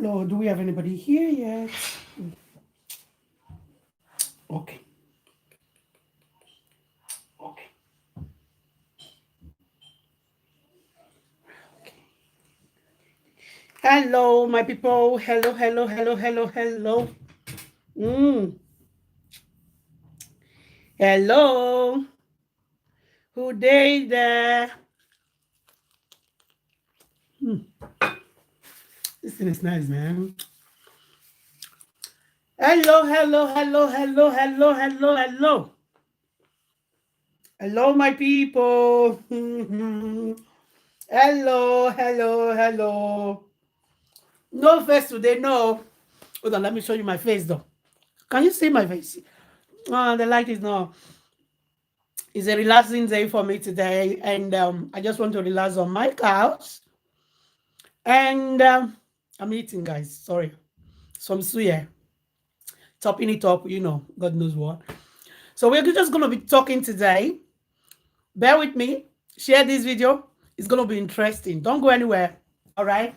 Hello, do we have anybody here yet? Okay. Okay. Hello, my people. Hello, hello, hello, hello, hello. Mm. Hello. Who they there? This thing is nice, man. Hello, hello, hello, hello, hello, hello, hello. Hello, my people. Hello, hello, hello. No face today, no. Hold on, let me show you my face though. Can you see my face? Oh, the light is not. It's a relaxing day for me today, and I just want to relax on my couch. And I'm eating, guys. Sorry, some suya, topping it up. God knows what. So we're just gonna be talking today. Bear with me. Share this video. It's gonna be interesting. Don't go anywhere. All right.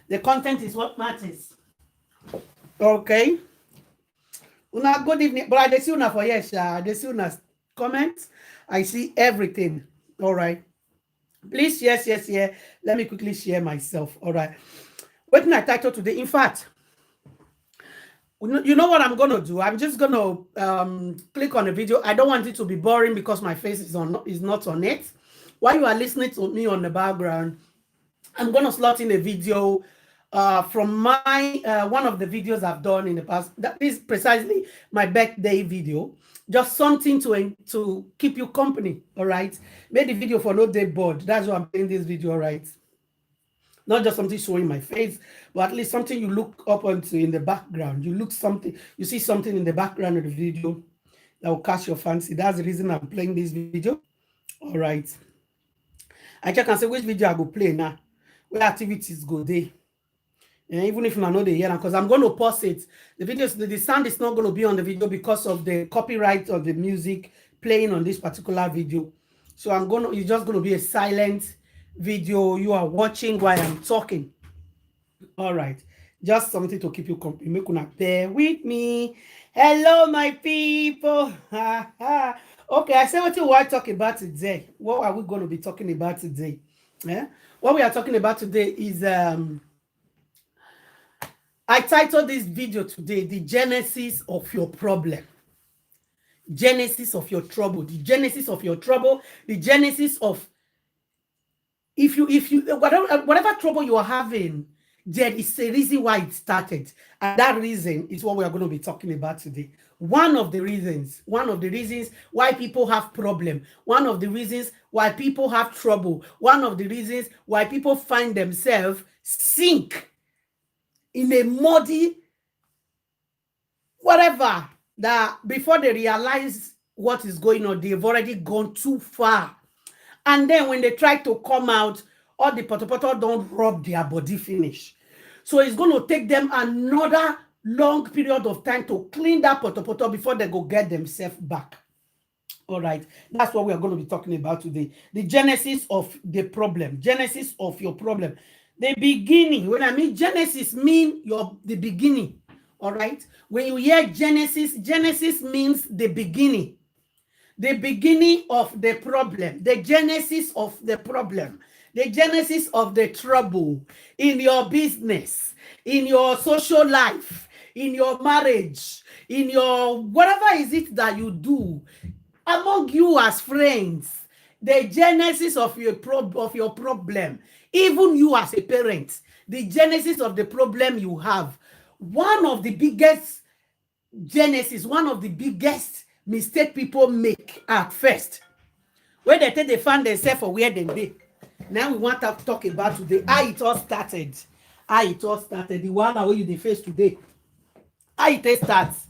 The content is what matters. Okay. Una good evening. But I see una for yes. I see una comments. I see everything. All right. Please, yes, yes, yeah. Let me quickly share myself. All right. What my title today? In fact, you know what I'm gonna do? I'm just gonna click on the video. I don't want it to be boring because my face is not on it. While you are listening to me on the background, I'm gonna slot in a video from my one of the videos I've done in the past. That is precisely my birthday video. Just something to keep you company. All right. Made the video for no day board. That's why I'm playing this video. All right. Not just something showing my face, but at least something you look up onto in the background. You see something in the background of the video that will catch your fancy. That's the reason I'm playing this video. All right. I check and say which video I go play now. Where activities go there. And even if I know the hear, because I'm going to pause it. The sound is not going to be on the video because of the copyright of the music playing on this particular video. So it's just going to be a silent video you are watching while I'm talking. All right. Just something to keep you company. Make una bear with me. Hello, my people. Okay, I said what you want to talk about today. What are we going to be talking about today? Yeah? What we are talking about today is I titled this video today, The Genesis of Your Problem. Genesis of your trouble. The genesis of your trouble. The genesis of if you whatever trouble you are having, there is a reason why it started. And that reason is what we are going to be talking about today. One of the reasons why people have problem. One of the reasons why people have trouble. One of the reasons why people find themselves sink in a muddy whatever, that before they realize what is going on, they've already gone too far. And then when they try to come out, all the potopoto don't rub their body finish. So it's going to take them another long period of time to clean that potopoto before they go get themselves back. All right. That's what we are going to be talking about today. The genesis of the problem. Genesis of your problem. The beginning. When I mean Genesis, mean the beginning. All right. When you hear Genesis, Genesis means the beginning. The beginning of the problem. The genesis of the problem. The genesis of the trouble in your business, in your social life, in your marriage, in your whatever is it that you do, among you as friends, the genesis of your problem, even you as a parent, the genesis of the problem you have. One of the biggest genesis, one of the biggest mistake people make at first, when they find themselves for where they be. Now we want to talk about today how it all started. How it all started. The one how you face today. How it starts.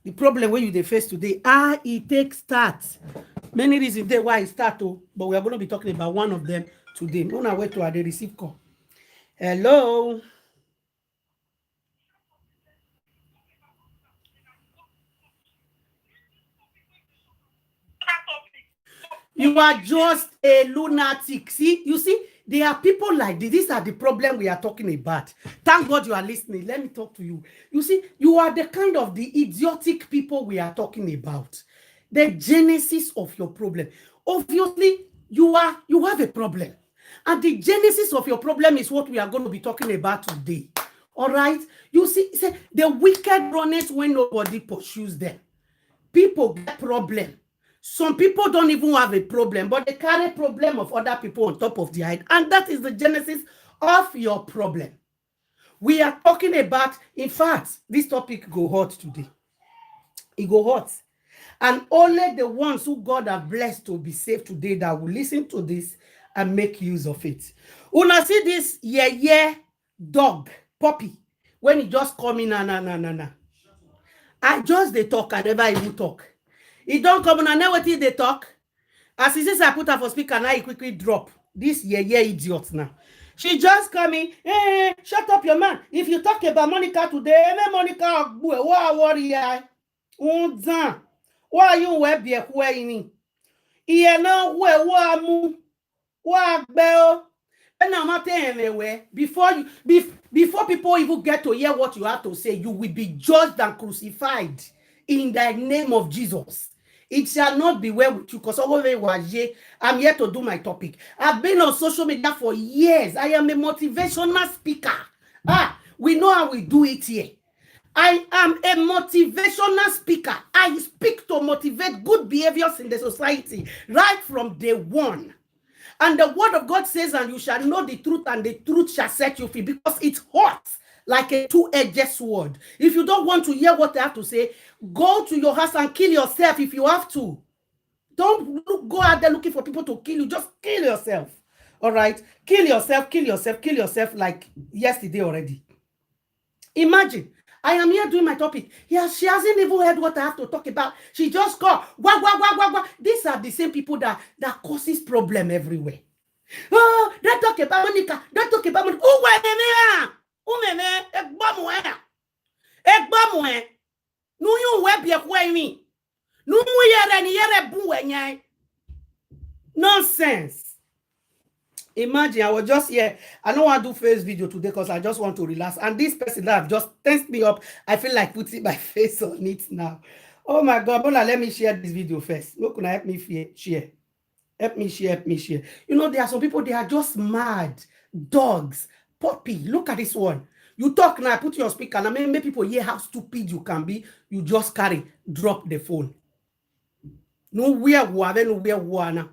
The problem when you face today. How it takes starts. Many reasons there why it start, but we are going to be talking about one of them today. No, now wait to the receive call. Hello. You are just a lunatic. See, you see, There are people like this. These are the problem we are talking about. Thank God you are listening. Let me talk to you. You see, you are the kind of the idiotic people we are talking about. The genesis of your problem. Obviously, you have a problem. And the genesis of your problem is what we are going to be talking about today. All right? You see, the wicked runners when nobody pursues them. People get problem. Some people don't even have a problem, but they carry problem of other people on top of their head. And that is the genesis of your problem. We are talking about, in fact, this topic go hot today. It go hot. And only the ones who God have blessed to be saved today that will listen to this and make use of it. Una see this dog, puppy, when he just come in, na. I just they talk, I never even talk. He don't come and I know what they talk. As he says, I put her for speaker, now he quickly drop. This idiot now. She just coming, hey, shut up your man. If you talk about Monica today, Monica, why are you web here? Before people even get to hear what you have to say, you will be judged and crucified in the name of Jesus. It shall not be well with you because I'm here to do my topic. I've been on social media for years. I am a motivational speaker. We know how we do it here. I am a motivational speaker. I speak to motivate good behaviors in the society right from day one. And the word of God says, and you shall know the truth, and the truth shall set you free, because it's hot like a two-edged sword. If you don't want to hear what I have to say, go to your house and kill yourself if you have to. Don't go out there looking for people to kill you. Just kill yourself. All right? Kill yourself like yesterday already. Imagine. I am here doing my topic. Yeah, she hasn't even heard what I have to talk about. She just called. Wah. These are the same people that causes problem everywhere. Oh, don't talk about Monica. Don't talk about Monica. Nonsense. Imagine, I was just here. I don't want to do face video today because I just want to relax. And this person that have just tensed me up, I feel like putting my face on it now. Oh my God, Bola, let me share this video first. Look, can I help me share? Help me share. You know, there are some people, they are just mad. Dogs, puppy. Look at this one. You talk now, put your speaker, and make people hear how stupid you can be. You just drop the phone. Nowhere now.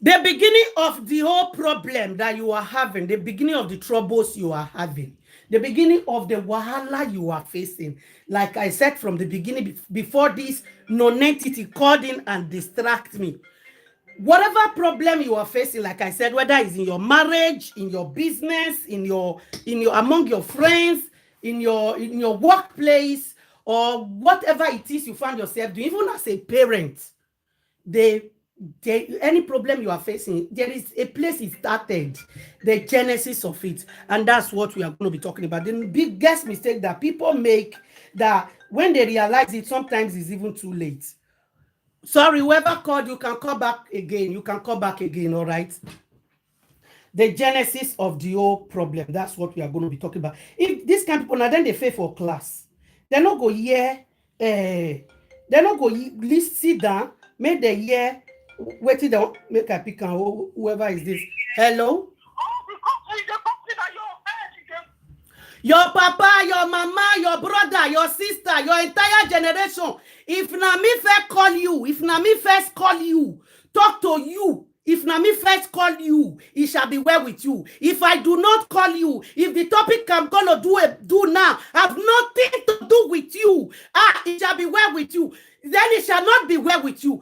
The beginning of the whole problem that you are having, the beginning of the troubles you are having, the beginning of the wahala you are facing, like I said from the beginning, before this non-entity called in and distract me. Whatever problem you are facing, like I said, whether it's in your marriage, in your business, in your among your friends, in your workplace, or whatever it is you find yourself doing, even as a parent, any problem you are facing, there is a place it started, the genesis of it, and that's what we are going to be talking about. The biggest mistake that people make, that when they realize it, sometimes it's even too late. Sorry, whoever called, you can call back again. All right? The genesis of the whole problem, that's what we are going to be talking about. If this kind of people, now then they pay for class, they're not go here, they're not go sit down, make the year. Wait till they make a pick on whoever is this. Hello? Your papa, your mama, your brother, your sister, your entire generation. If na me first call you, talk to you. If na me first call you, it shall be well with you. If I do not call you, if the topic I'm gonna do now have nothing to do with you, it shall be well with you. Then it shall not be well with you.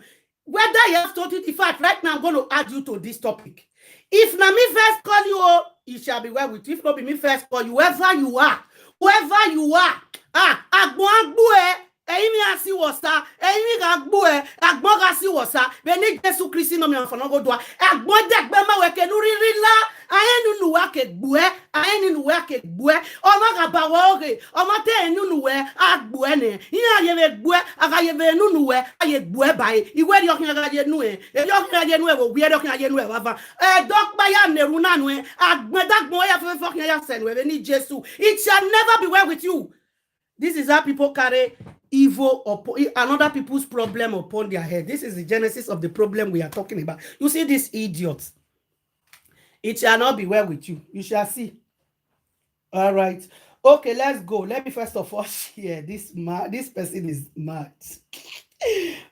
Whether you have told it, in fact, right now I'm going to add you to this topic. If na me first call you, it shall be well with you. If not be me first call you, whoever you are, Emi asi wosa, emi gagbo agbon ga si wosa, be ni Jesu Kristi no mi anfana go do. Agbon de gbe ma we ke nu riri la, ayen nu wa ke gbo ayen nu wa ke gbo Oma ga ba wo oge, oma te nu we agbo ne. Ina ye we gbo, aga ye we nu we, aye gbo bai. Iwe ri okin aga ye nu e okin aga ye nu wo wi ri okin aga ye nu wa va. Dok ba ya ne ru na nu agbon dagbon ya fe okin ya sen we ni Jesu. It shall never be well with you. This is how people carry evil upon another people's problem upon their head. This is the genesis of the problem we are talking about. You see this idiot. It shall not be well with you. You shall see. All right. Okay, let's go. Let me first of all share this person is mad.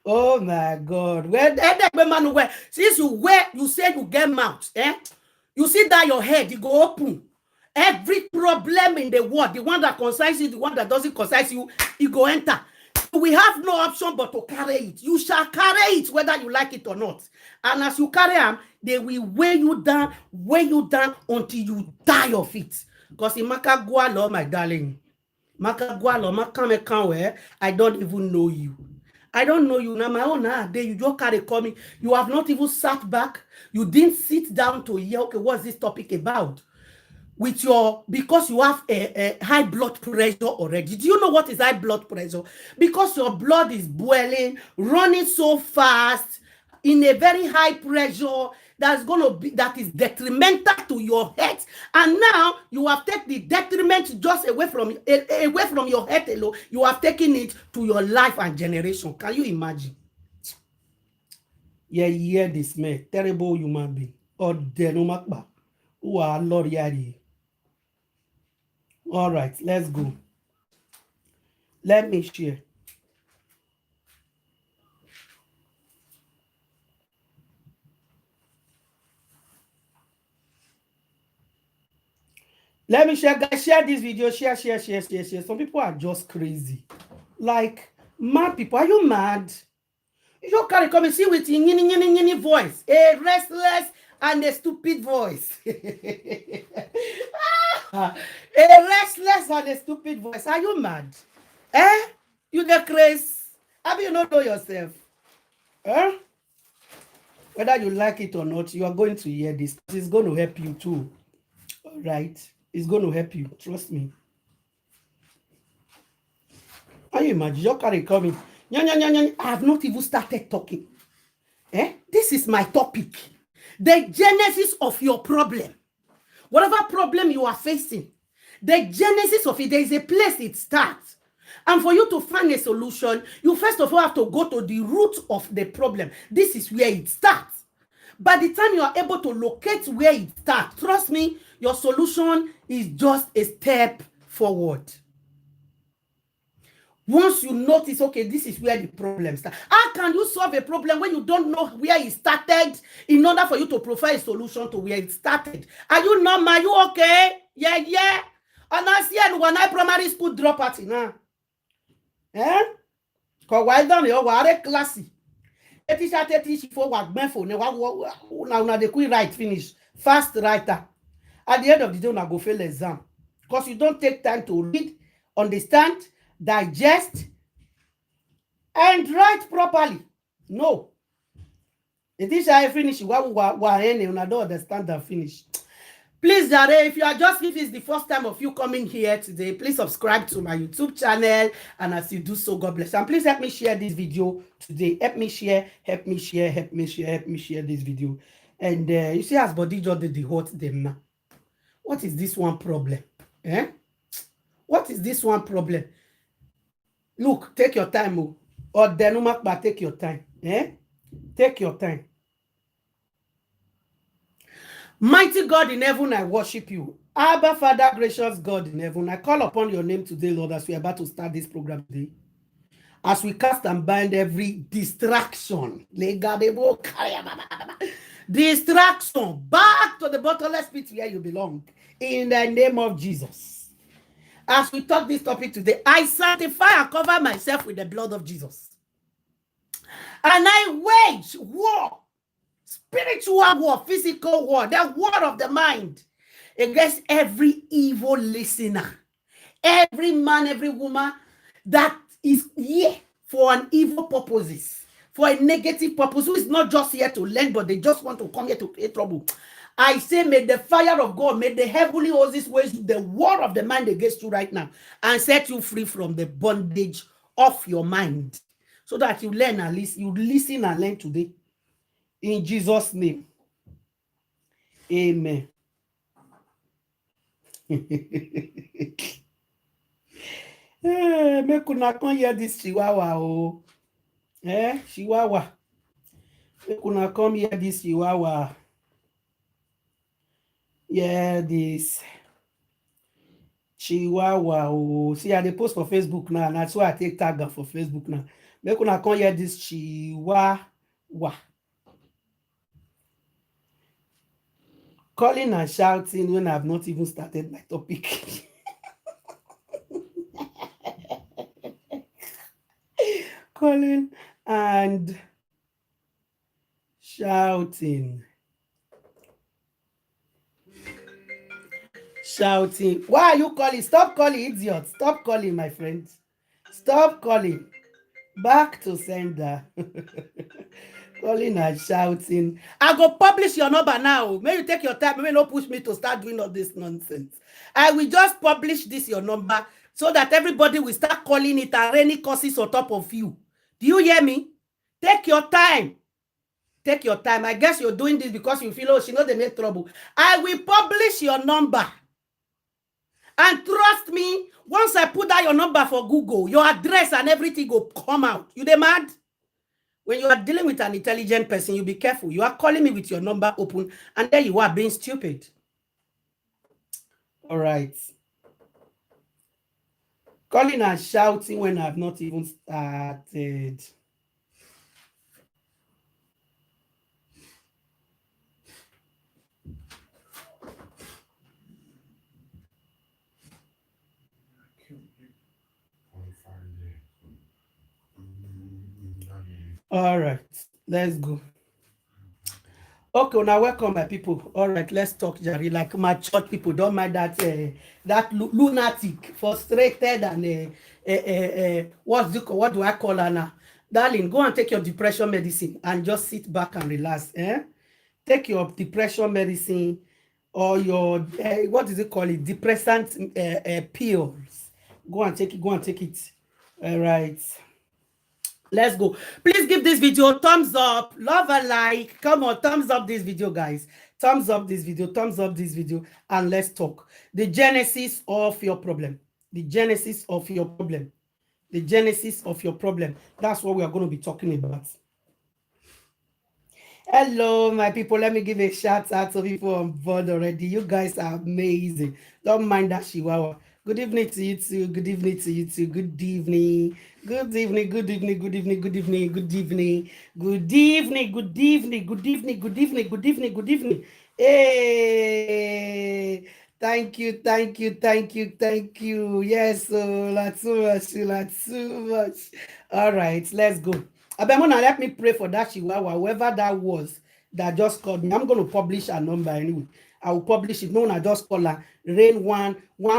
Oh my God. Since you say you get mouth, you see that your head, you go open. Every problem in the world, the one that concerns you, the one that doesn't concern you, it go enter. We have no option but to carry it. You shall carry it whether you like it or not. And as you carry them, they will weigh you down until you die of it. Because in Makagwalo, my darling, Makagwalo, Makamekanwe, I don't even know you. I don't know you. Now my own day, you just carry coming. You have not even sat back. You didn't sit down to hear, okay, what's this topic about? Because you have a high blood pressure already. Do you know what is high blood pressure? Because your blood is boiling, running so fast, in a very high pressure, that is detrimental to your health. And now you have taken the detriment just away from your health alone. You have taken it to your life and generation. Can you imagine? Yeah, this man, terrible human being. Or Denumakba. Who are Lord Yari. All right, let's go. Let me share. Let me share, guys. Share this video. Share. Some people are just crazy. Like, mad people. Are you mad? You just can't come and see with your voice. A restless and a stupid voice. A restless and a stupid voice. Are you mad? You the crazy? Have you not know yourself? Whether you like it or not, you are going to hear this. It's going to help you too. All right? It's going to help you. Trust me. Can you imagine? You carry coming. I have not even started talking. This is my topic. The genesis of your problem. Whatever problem you are facing, the genesis of it, there is a place it starts. And for you to find a solution, you first of all have to go to the root of the problem. This is where it starts. By the time you are able to locate where it starts, trust me, your solution is just a step forward. Once you notice, okay, this is where the problem starts. How can you solve a problem when you don't know where it started in order for you to provide a solution to where it started? Are you normal? Are you okay? Yeah. And I see when I primary school drop out now. Because why don't you are classy? Teach for what benefit now they quit write finish fast writer. At the end of the day, I go fail exam because you don't take time to read, understand, digest, and write properly. No. The teacher I finish what I don't understand and finish. Please, Jare, if this is the first time of you coming here today, please subscribe to my YouTube channel. And as you do so, God bless. And please help me share this video today. Help me share this video. And you see, as body just did the hot them now. What is this one problem? What is this one problem? Look, take your time, or Denumakba, take your time. Take your time. Mighty God in heaven, I worship you. Abba, Father, gracious God in heaven, I call upon your name today, Lord, as we are about to start this program today. As we cast and bind every distraction, distraction, back to the bottomless pit where you belong, in the name of Jesus. As we talk this topic today, I sanctify and cover myself with the blood of Jesus. And I wage war. Spiritual war, physical war, the war of the mind against every evil listener, every man, every woman that is here for an evil purposes, for a negative purpose, who is not just here to learn, but they just want to come here to create trouble. I say, may the fire of God, may the heavenly hosts wage the war of the mind against you right now and set you free from the bondage of your mind, so that you learn at least, you listen and learn today. In Jesus' name. Amen. Make una come hear this chihuahua. Oh. Chihuahua. Make una come hear this chihuahua. Yeah, this chihuahua. Oh. See, I dey post for Facebook now, and that's why I take tag for Facebook now. Make una come hear this chihuahua. Calling and shouting when I've not even started my topic. Calling and shouting. Why are you calling? Stop calling, idiot. Stop calling, my friend. Stop calling. Back to sender. Calling and shouting. I go publish your number now. May you take your time. May not push me to start doing all this nonsense. I will just publish this your number so that everybody will start calling it and raining curses on top of you. Do you hear me? Take your time. Take your time. I guess you're doing this because you feel, oh, she knows they make trouble. I will publish your number. And trust me, once I put out your number for Google, your address and everything will come out. You dey mad? When you are dealing with an intelligent person, you be careful. You are calling me with your number open, and there you are being stupid. All right. Calling and shouting when I've not even started. All right, let's go. Okay, now welcome, my people. All right, let's talk, Jerry. Like my church people, don't mind that that lunatic, frustrated, and what do I call her now? Darling, go and take your depression medicine and just sit back and relax. Take your depression medicine or your what is it called? It depressant pills. Go and take it. Go and take it. All right. Let's go. Please give this video thumbs up, love and like. Come on, thumbs up this video, guys. Thumbs up this video, thumbs up this video, and let's talk. The genesis of your problem. The genesis of your problem. The genesis of your problem. That's what we are going to be talking about. Hello, my people. Let me give a shout out to people on board already. You guys are amazing. Don't mind that chihuahua. Good evening to you too. Good evening to you too. Good evening. Good evening. Good evening. Good evening. Good evening. Good evening. Good evening. Good evening. Good evening. Good evening. Good evening. Good evening. Hey. Thank you. Thank you. Thank you. Thank you. Yes. Oh, that's so much. That's so much. All right. Let's go. Abemona, let me pray for that chihuahua, whoever that was that just called me. I'm going to publish her number anyway. I will publish it. No, I just call her. Rain one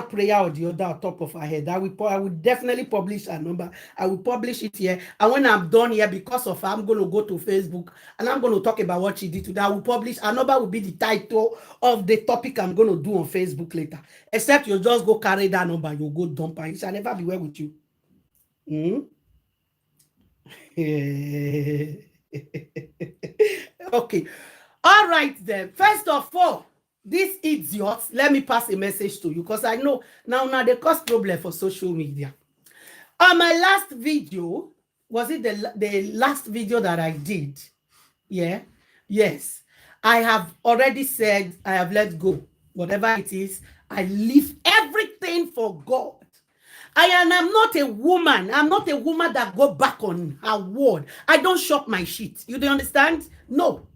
prayer or the other on top of her head. I will definitely publish her number. I will publish it here. And when I'm done here, because of her, I'm going to go to Facebook and I'm going to talk about what she did today. I will publish. Her number will be the title of the topic I'm going to do on Facebook later. Except you just go carry that number. You'll go dump her. It shall never be well with you. Okay. All right then. First of all, these idiots, let me pass a message to you because I know now they cause problem for social media. On my last video, was it the last video that I did? Yeah. Yes. I have already said I have let go. Whatever it is, I leave everything for God. I am not a woman. I'm not a woman that go back on her word. I don't shop my shit. You don't understand? No.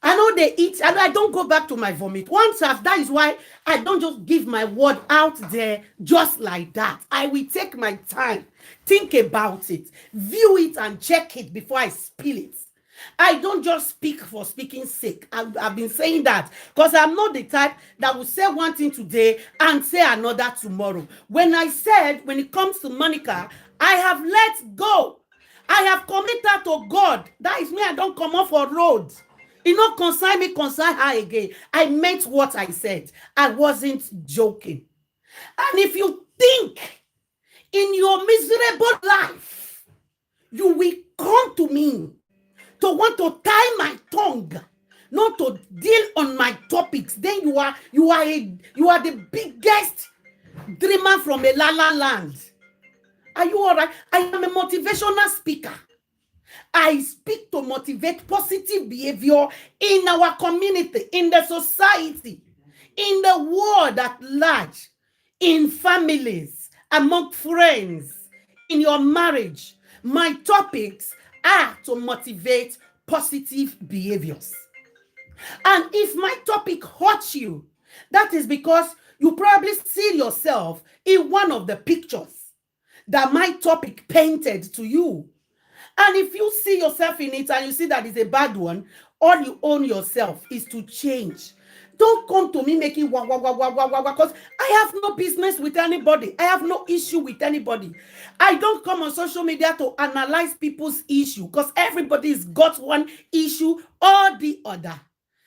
I know they eat, and I don't go back to my vomit. That is why I don't just give my word out there just like that. I will take my time, think about it, view it, and check it before I spill it. I don't just speak for speaking's sake. I've been saying that because I'm not the type that will say one thing today and say another tomorrow. When I said, when it comes to Monica, I have let go. I have committed to God. That is me. I don't come off for road. It not concern me, concern her again. I meant what I said. I wasn't joking. And if you think in your miserable life, you will come to me to want to tie my tongue, not to deal on my topics, then you are the biggest dreamer from a la-la land. Are you all right? I am a motivational speaker. I speak to motivate positive behavior in our community, in the society, in the world at large, in families, among friends, in your marriage. My topics are to motivate positive behaviors. And if my topic hurts you, that is because you probably see yourself in one of the pictures that my topic painted to you. And if you see yourself in it and you see that it's a bad one, all you own yourself is to change. Don't come to me making wah, wah, wah, wah, wah, wah, because I have no business with anybody. I have no issue with anybody. I don't come on social media to analyze people's issue because everybody's got one issue or the other.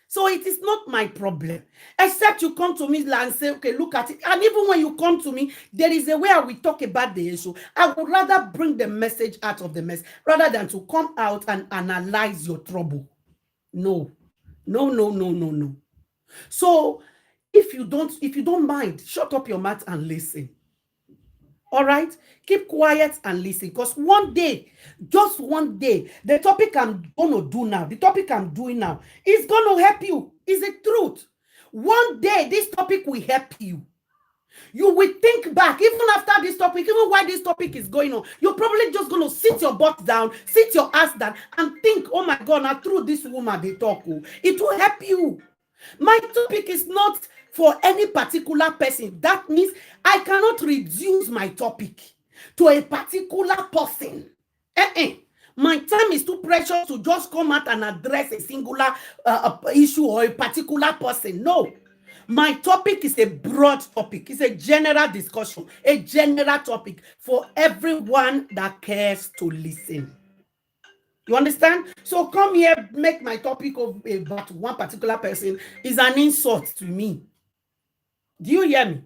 So it is not my problem, except you come to me and say, okay, look at it. And even when you come to me, there is a way I will talk about the issue. I would rather bring the message out of the mess rather than to come out and analyze your trouble. No, no, no, no, no, no. So if you don't mind, shut up your mouth and listen. All right, keep quiet and listen, because one day, just one day, the topic I'm gonna do now, the topic I'm doing now, is gonna help you. Is the truth. One day, this topic will help you. You will think back, even after this topic, even while this topic is going on, you're probably just gonna sit your butt down, sit your ass down, and think, oh my God, now through this woman they talk. It will help you. My topic is not for any particular person. That means I cannot reduce my topic to a particular person. My time is too precious to just come out and address a singular issue or a particular person. No. My topic is a broad topic. It's a general discussion, a general topic for everyone that cares to listen. You understand? So come here, make my topic about one particular person is an insult to me. Do you hear me?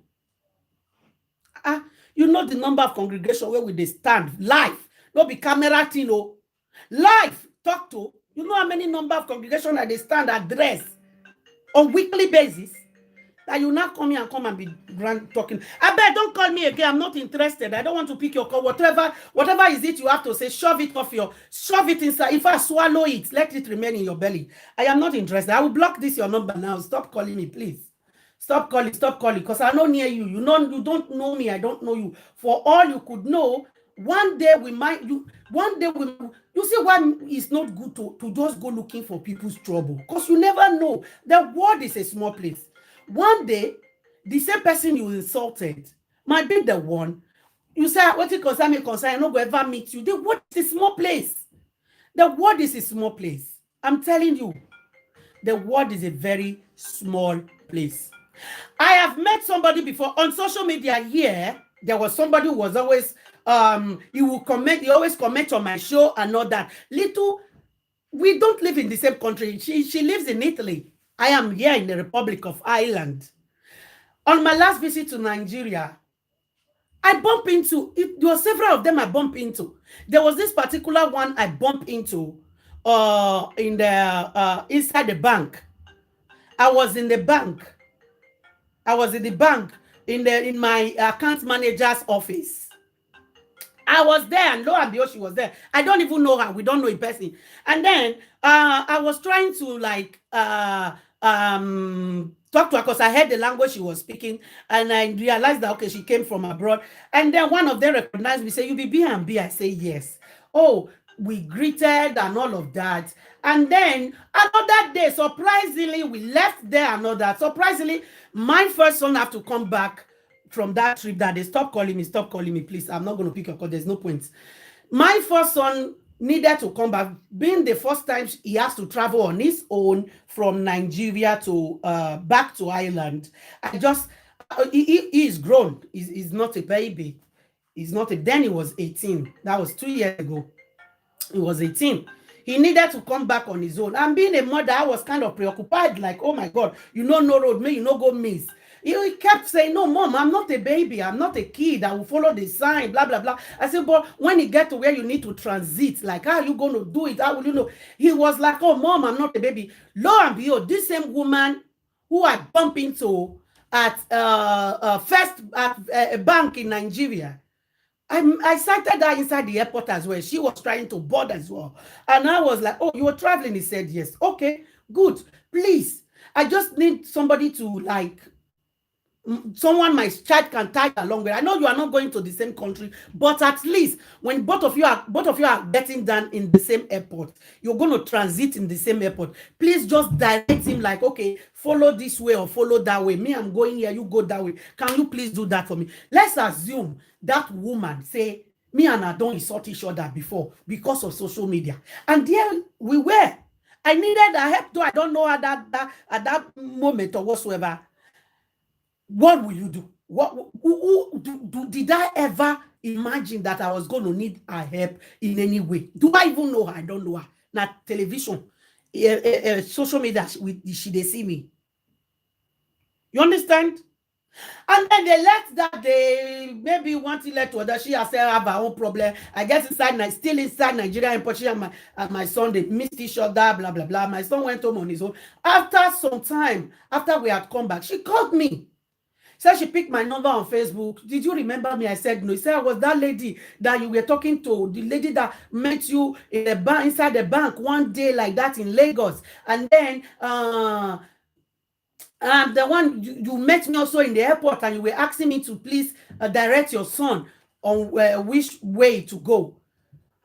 You know the number of congregation where they stand live, not be camera thing, live talk to. You know how many number of congregation that they stand address on weekly basis? That you now come here and come and be grand talking. I bet don't call me again. I'm not interested. I don't want to pick your call. Whatever is it you have to say, shove it inside. If I swallow it, let it remain in your belly. I am not interested. I will block this your number now. Stop calling me, please. Stop calling, because I know near you. You don't know me, I don't know you. For all you could know, one day you see why it's not good to just go looking for people's trouble. Because you never know. The world is a small place. One day, the same person you insulted might be the one. You say, what it concern me, I'm not going to ever meet you. The world is a small place. The world is a small place. I'm telling you, the world is a very small place. I have met somebody before on social media here. There was somebody who was always, he always comment on my show and all that. We don't live in the same country. She lives in Italy. I am here in the Republic of Ireland. On my last visit to Nigeria, I bumped into, there were several of them I bumped into. There was this particular one I bumped into inside the bank. I was in the bank. In my account manager's office. I was there, and lo and behold, she was there. I don't even know her. We don't know in person. And then I was trying to talk to her because I heard the language she was speaking, and I realized that okay, she came from abroad. And then one of them recognized me, say, "You be B&B?" I say, "Yes." Oh, we greeted and all of that. And then another day, surprisingly, we left there and all that. Surprisingly, my first son have to come back from that trip that they stop calling me, please. I'm not going to pick your call. There's no point. My first son needed to come back, being the first time he has to travel on his own from Nigeria to back to Ireland. He is grown. He's not a baby. He's not then he was 18. That was 2 years ago. He was 18. He needed to come back on his own. And being a mother, I was kind of preoccupied, like, oh my God, you know, no road, me, you know, go miss. He kept saying, no, mom, I'm not a baby. I'm not a kid. I will follow the sign, blah, blah, blah. I said, but when you get to where you need to transit, like, how are you going to do it? How will you know? He was like, oh, mom, I'm not a baby. Lo and behold, this same woman who I bumped into at first at a bank in Nigeria, I sighted her inside the airport as well. She was trying to board as well. And I was like, oh, you were traveling? He said, yes. Okay, good. Please, I just need somebody to, like, someone my child can tag along with. I know you are not going to the same country, but at least when both of you are getting down in the same airport, you're going to transit in the same airport. Please just direct him, like, okay, follow this way or follow that way. Me, I'm going here, you go that way. Can you please do that for me? Let's assume that woman say, me and I don't insult each other before because of social media. And there we were. I needed a help, though I don't know at that moment or whatsoever. What will you do? Did I ever imagine that I was going to need her help in any way? Do I even know her? I don't know her. Now, television, social media, she they see me. You understand? And then they left that they maybe want to let other. She herself have her own problem. I guess still inside Nigeria, and Portugal, and my son, they missed each other, blah, blah, blah. My son went home on his own. After some time, after we had come back, she called me. So she picked my number on Facebook. Did you remember me? I said no. He said I was that lady that you were talking to, the lady that met you in the bank, inside the bank one day like that in Lagos. And then the one you met me also in the airport, and you were asking me to please direct your son on which way to go.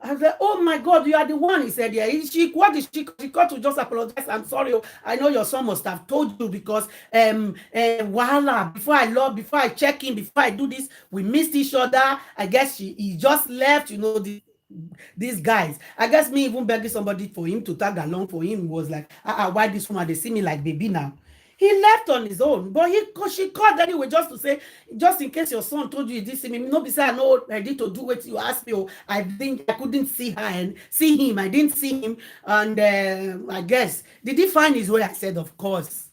I was like, oh my God, you are the one. He said, yeah. What did she got to just apologize? I'm sorry. I know your son must have told you because voila, before I check in, before I do this, we missed each other. I guess he just left, you know, these guys. I guess me even begging somebody for him to tag along for him was like, why this woman, they see me like baby now. He left on his own, but she called anyway just to say, just in case your son told you he didn't see me. No, besides, I know ready to do what you asked me. Or I couldn't see her and see him. I didn't see him, and I guess did he find his way? I said, of course.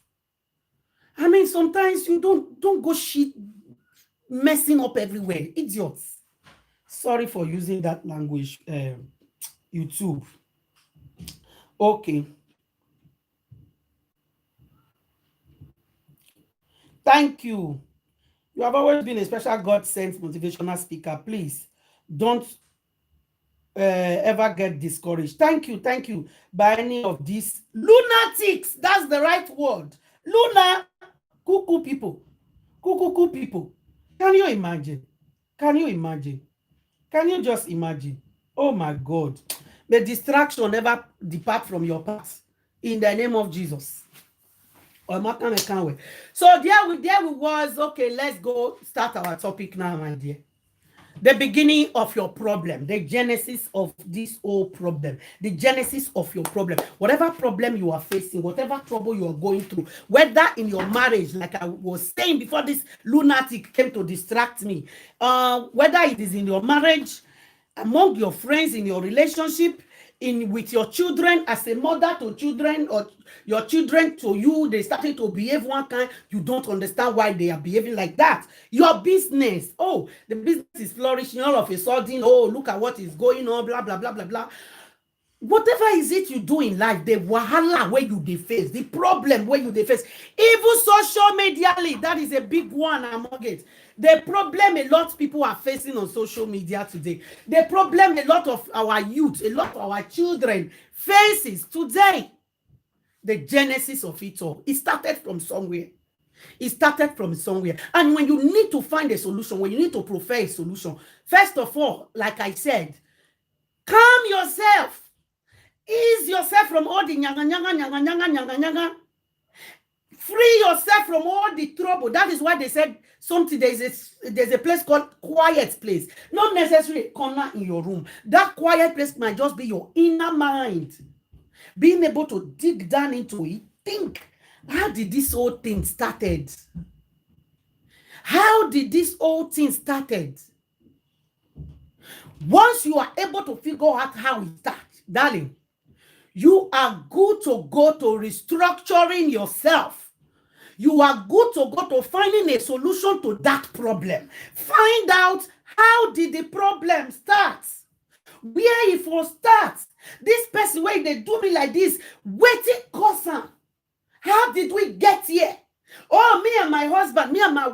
I mean, sometimes you don't go shit messing up everywhere, idiots. Sorry for using that language, YouTube. Okay. Thank you. You have always been a special God-sent motivational speaker. Please don't ever get discouraged. Thank you by any of these lunatics. That's the right word. Cuckoo people. Cuckoo people. Can you imagine? Can you just imagine? Oh my God. May distraction never depart from your path. In the name of Jesus. So there we was. Okay, let's go start our topic now, my dear. The beginning of your problem, the genesis of this whole problem, the genesis of your problem, whatever problem you are facing, whatever trouble you are going through, whether in your marriage, like I was saying before this lunatic came to distract me, whether it is in your marriage, among your friends, in your relationship, with your children, as a mother to children, or your children to you, they started to behave one kind, you don't understand why they are behaving like that. Your business, oh, the business is flourishing, all of a sudden, oh, look at what is going on, blah, blah, blah, blah, blah. Whatever is it you do in life, the wahala where you dey face, the problem where you dey face, even social media, that is a big one among it. The problem a lot of people are facing on social media today, the problem a lot of our youth, a lot of our children faces today, the genesis of it all, it started from somewhere. It started from somewhere. And when you need to find a solution, when you need to prefer a solution, first of all, like I said, calm yourself. Ease yourself from all the nyanga. Free yourself from all the trouble. That is why they said something. There's a place called quiet place. Not necessarily a corner in your room. That quiet place might just be your inner mind. Being able to dig down into it. Think, how did this whole thing started? How did this whole thing started? Once you are able to figure out how it starts, darling, you are good to go to restructuring yourself. You are good to go to finding a solution to that problem. Find out, how did the problem start? Where it will start? This person, where they do me like this, waiting cause am. How did we get here? Oh, me and my husband, me and my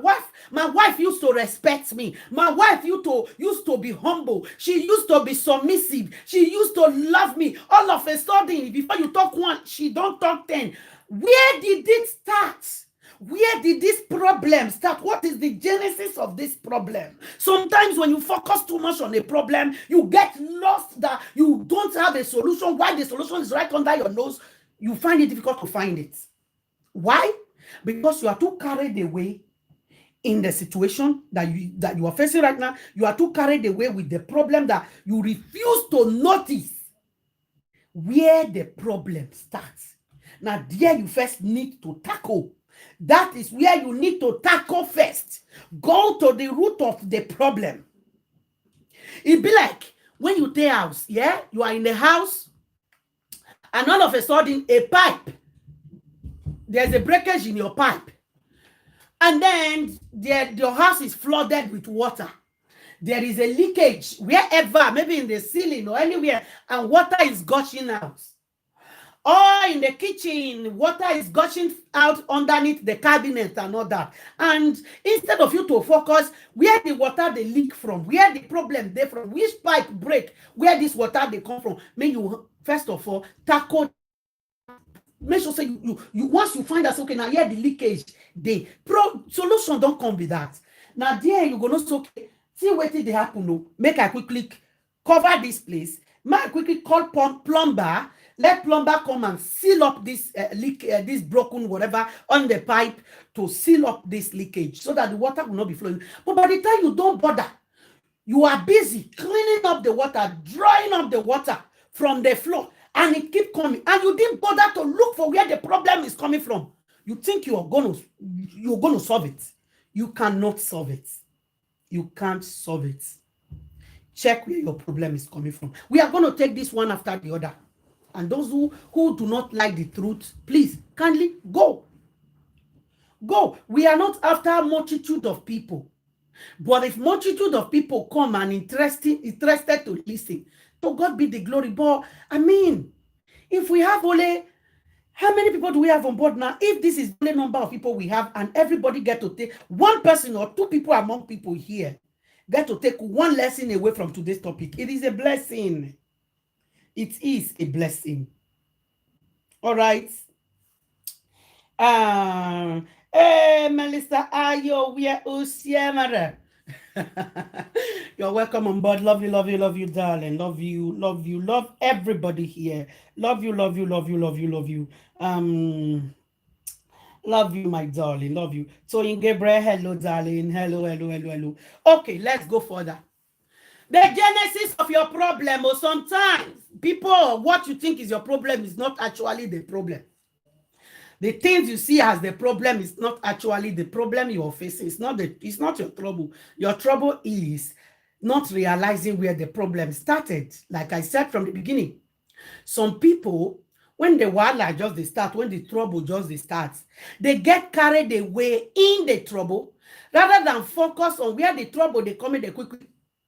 wife used to respect me. My wife used to be humble. She used to be submissive. She used to love me. All of a sudden, before you talk one, she don't talk 10. Where did it start? Where did this problem start? What is the genesis of this problem? Sometimes when you focus too much on a problem, you get lost that you don't have a solution. Why the solution is right under your nose, you find it difficult to find it. Why? Because you are too carried away in the situation that you are facing right now. You are too carried away with the problem that you refuse to notice where the problem starts. Now, there you first need to tackle. That is where you need to tackle first. Go to the root of the problem. It be like when you take house, yeah? You are in the house, and all of a sudden, a pipe, there's a breakage in your pipe. And then your house is flooded with water. There is a leakage wherever, maybe in the ceiling or anywhere, and water is gushing out. Or in the kitchen, water is gushing out underneath the cabinet and all that. And instead of you to focus where the water they leak from, where the problem they from, which pipe break, where this water they come from, may you first of all tackle. Make sure say you once you find out, okay, now here the leakage, the solution don't come with that. Now there you go, no, okay, see what did they happen. No, make I quickly cover this place. Make I quickly call plumber. Let plumber come and seal up this leak, this broken whatever on the pipe to seal up this leakage so that the water will not be flowing. But by the time you don't bother, you are busy cleaning up the water, drying up the water from the floor, and it keep coming, and you didn't bother to look for where the problem is coming from. You think you're gonna solve it. You cannot solve it. You can't solve it. Check where your problem is coming from. We are going to take this one after the other. And those who do not like the truth, please, kindly go. Go. We are not after a multitude of people. But if multitude of people come and interested to listen, to God be the glory. But, I mean, if we have only, how many people do we have on board now? If this is the number of people we have and everybody get to take one person or two people among people here, get to take one lesson away from today's topic, it is a blessing. It is a blessing. All right. Hey, Melissa, Ayo, we are Usiamara. You're welcome on board. Love you, darling. Love you, love everybody here. Love you. Love you, my darling. Love you. So in Gabriel, hello, darling. Hello. Okay, let's go further. The genesis of your problem, or sometimes people, what you think is your problem is not actually the problem. The things you see as the problem is not actually the problem you are facing. It's not your trouble. Your trouble is not realizing where the problem started. Like I said from the beginning, some people, when the wahala just they start, when the trouble just they start, they get carried away in the trouble rather than focus on where the trouble they come in, they quickly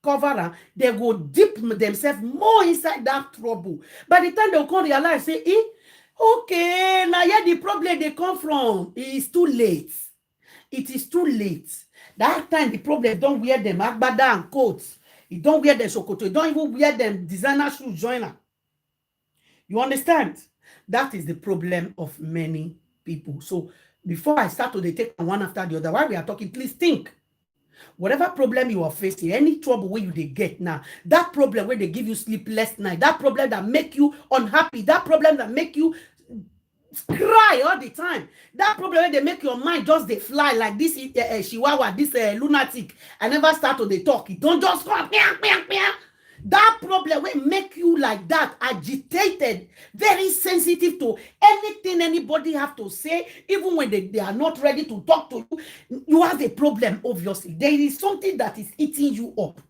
cover, they go dip themselves more inside that trouble. By the time they come realize, say, okay, now here the problem they come from, it is too late. It is too late. That time the problem don't wear them agbada and coats. You don't wear them sokoto. You don't even wear them designer shoes joiner. You understand? That is the problem of many people. So before I start to take one after the other, while we are talking, please think. Whatever problem you are facing, any trouble where you they get now, that problem where they give you sleepless night, that problem that make you unhappy, that problem that make you cry all the time, that problem where they make your mind just they fly like this chihuahua, this lunatic, I never start to they talk. It don't just come. That problem will make you like that, agitated, very sensitive to anything anybody have to say, even when they are not ready to talk to you. You have a problem, obviously. There is something that is eating you up.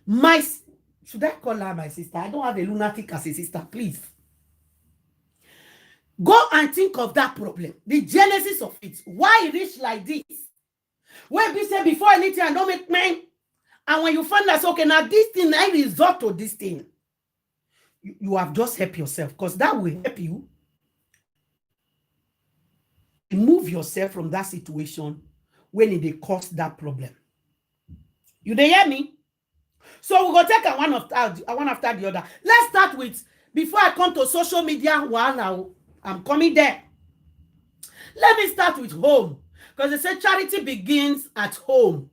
My Should I call her my sister? I don't have a lunatic as a sister, please. Go and think of that problem, the genesis of it, why it reached like this. When we say before anything, I don't make men. And when you find that, okay, now this thing, I resort to this thing, you have just helped yourself, because that will help you remove yourself from that situation when it cause that problem. You dey hear me? So we go take one after the other. Let's start with, before I come to social media, wow, I'm coming there. Let me start with home, because they say charity begins at home.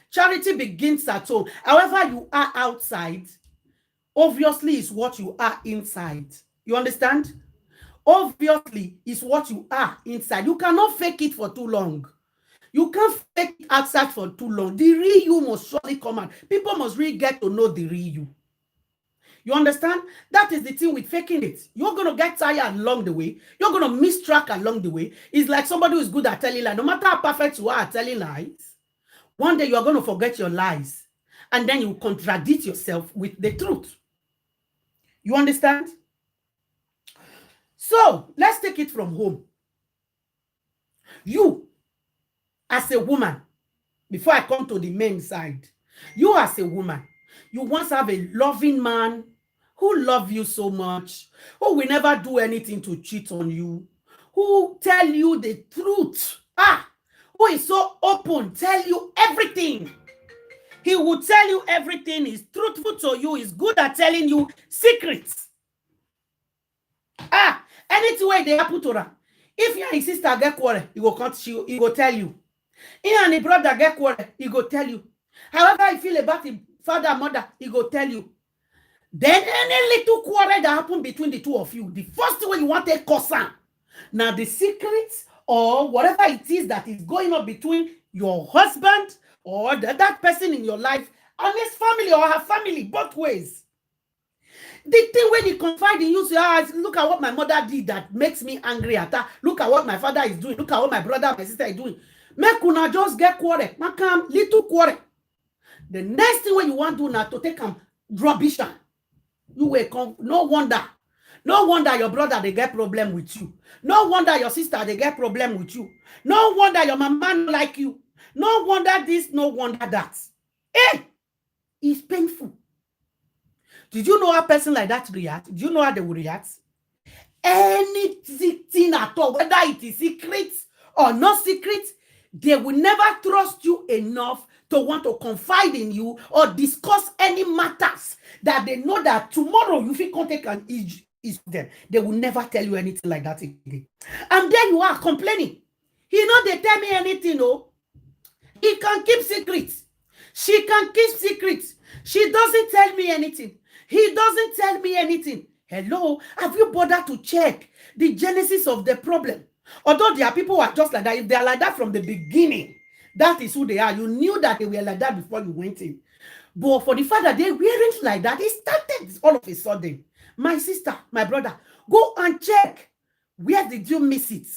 Charity begins at home. However you are outside, obviously is what you are inside. You understand? Obviously is what you are inside. You cannot fake it for too long. You can't fake it outside for too long. The real you must surely come out. People must really get to know the real you. You understand? That is the thing with faking it. You're going to get tired along the way. You're going to miss track along the way. It's like somebody who is good at telling lies. No matter how perfect you are at telling lies, one day you're going to forget your lies. And then you contradict yourself with the truth. You understand? So, let's take it from home. You, as a woman, before I come to the men side, you as a woman, you once have a loving man who loves you so much, who will never do anything to cheat on you, who tell you the truth, who is so open, tell you everything. He will tell you everything, is truthful to you, is good at telling you secrets. Anything where they happen to her. If your sister get quarrel, he will cut you, he will tell you. If and the brother get quarrel, he will tell you. However you feel about the father and mother, he will tell you. Then any little quarrel that happen between the two of you, the first thing you want to concern. Now the secrets or whatever it is that is going on between your husband or that person in your life and his family or her family, both ways. The thing when you confide in you, say, look at what my mother did that makes me angry at her. Look at what my father is doing. Look at what my brother and my sister is doing. Make una just get quarrel. Makam little quarrel. The next thing when you want to do now to take rubbish. You will come. No wonder. No wonder your brother they get problem with you. No wonder your sister they get problem with you. No wonder your mama don't like you. No wonder this, no wonder that. It's painful. Did you know how a person like that react? Do you know how they will react? Anything at all, whether it is secret or not secret, they will never trust you enough to want to confide in you or discuss any matters that they know that tomorrow you feel contact and is them. They will never tell you anything like that again. And then you are complaining. He know they tell me anything, no. He can keep secrets. She can keep secrets. She doesn't tell me anything. He doesn't tell me anything. Hello, have you bothered to check the genesis of the problem? Although there are people who are just like that, if they are like that from the beginning, that is who they are. You knew that they were like that before you went in. But for the fact that they weren't like that, it started all of a sudden. My sister, my brother, go and check. Where did you miss it?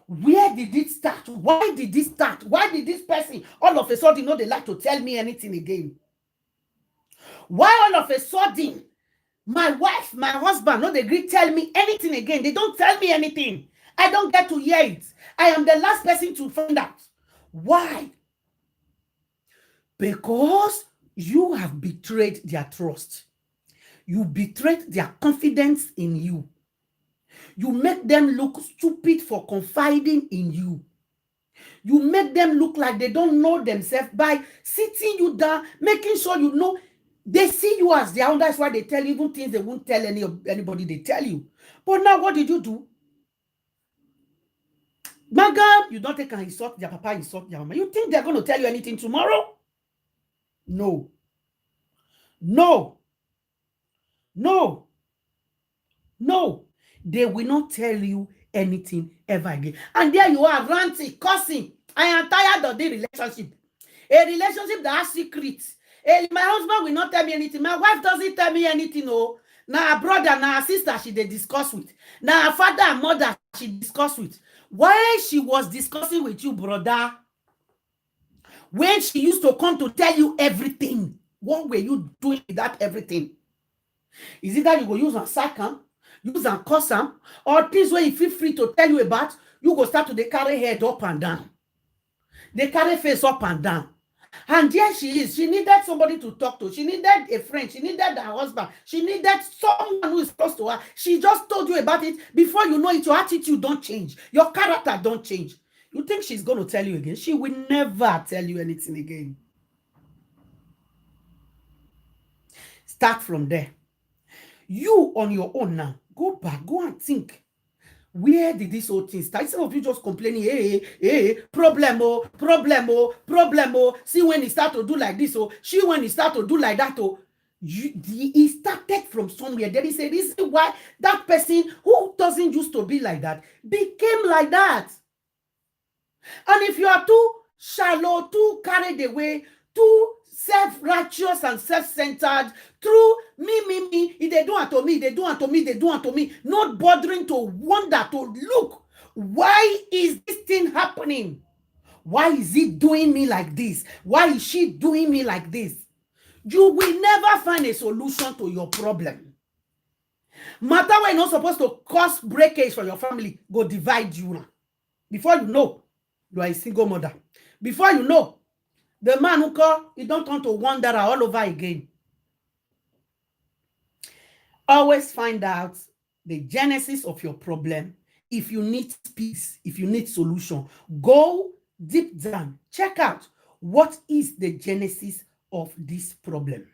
Where did it start? Why did it start? Why did this person all of a sudden they like to tell me anything again? Why all of a sudden my wife, my husband, no, they agree tell me anything again? They don't tell me anything. I don't get to hear it. I am the last person to find out. Why? Because you have betrayed their trust. You betrayed their confidence in you. You make them look stupid for confiding in you. You make them look like they don't know themselves by sitting you down, making sure you know. They see you as their own. That's why they tell you even things they won't tell anybody. They tell you. But now what did you do? My God, you don't take and insult their papa, insult their mama. You think they're going to tell you anything tomorrow? No. No. No. No. They will not tell you anything ever again. And there you are, ranting, cussing. I am tired of the relationship. A relationship that has secrets. My husband will not tell me anything. My wife doesn't tell me anything. No. Now her brother, now her sister, she they discuss with. Now her father and mother, she discuss with. Why she was discussing with you, brother? When she used to come to tell you everything. What were you doing with that everything? Is it that you go use and sack am, use and curse am, or things where you feel free to tell you about, you go start to dey carry head up and down, dey carry face up and down. And there she is. She needed somebody to talk to. She needed a friend. She needed her husband. She needed someone who is close to her. She just told you about it. Before you know it, your attitude don't change. Your character don't change. You think she's going to tell you again? She will never tell you anything again. Start from there. You on your own now. Go back. Go and think. Where did this whole thing start? Instead of you just complaining, hey, problem, oh. See when he start to do like this, oh. See when he start to do like that, oh. He started from somewhere. There is a reason why that person who doesn't used to be like that became like that. And if you are too shallow, too carried away, too self-righteous and self-centered, through me, if they do unto me, they do unto me, they do unto me, not bothering to wonder, to look, why is this thing happening? Why is he doing me like this? Why is she doing me like this? You will never find a solution to your problem. Matter when you're not supposed to cause breakage for your family, go divide you now. Before you know, you are a single mother. Before you know, the man who call, he don't want to wanderer all over again. Always find out the genesis of your problem. If you need peace, if you need solution, go deep down. Check out what is the genesis of this problem.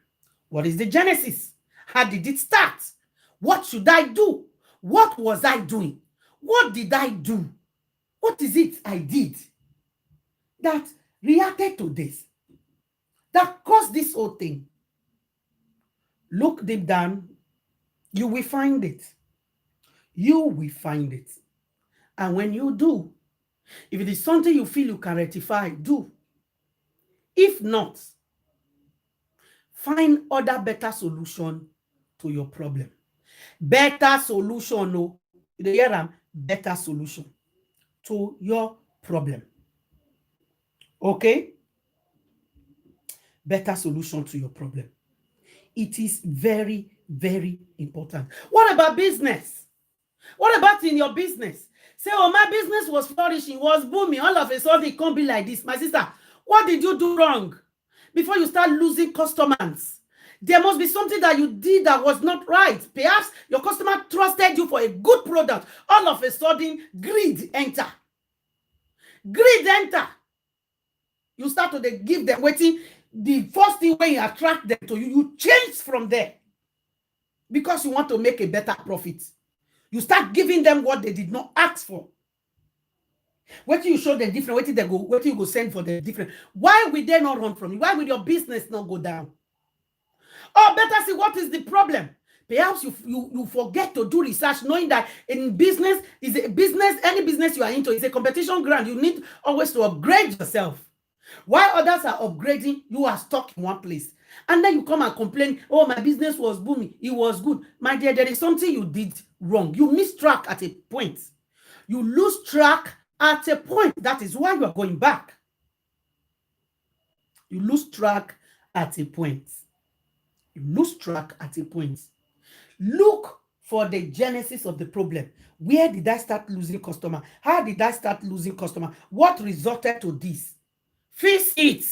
What is the genesis? How did it start? What should I do? What was I doing? What did I do? What is it I did that reacted to this, that caused this whole thing? Look deep down. You will find it. You will find it. And when you do, if it is something you feel you can rectify, do. If not, find other better solution to your problem. Better solution, no. You hear them? Better solution to your problem. Okay? Better solution to your problem. It is very, very important. What about business? What about in your business? Say, oh, my business was flourishing, was booming. All of a sudden, it can't be like this. My sister, what did you do wrong? Before you start losing customers, there must be something that you did that was not right. Perhaps your customer trusted you for a good product. All of a sudden, greed enter. Greed enter. You start to give them waiting. The first thing when you attract them to you, you change from there because you want to make a better profit. You start giving them what they did not ask for. What you show them different, what they go, what you go send for them different. Why will they not run from you? Why will your business not go down? Or better see, what is the problem? Perhaps you forget to do research, knowing that in business, any business you are into is a competition ground. You need always to upgrade yourself. While others are upgrading, you are stuck in one place. And then you come and complain, oh, my business was booming. It was good. My dear, there is something you did wrong. You missed track at a point. You lose track at a point. That is why you are going back. You lose track at a point. You lose track at a point. Look for the genesis of the problem. Where did I start losing customer? How did I start losing customer? What resulted to this? Fix it.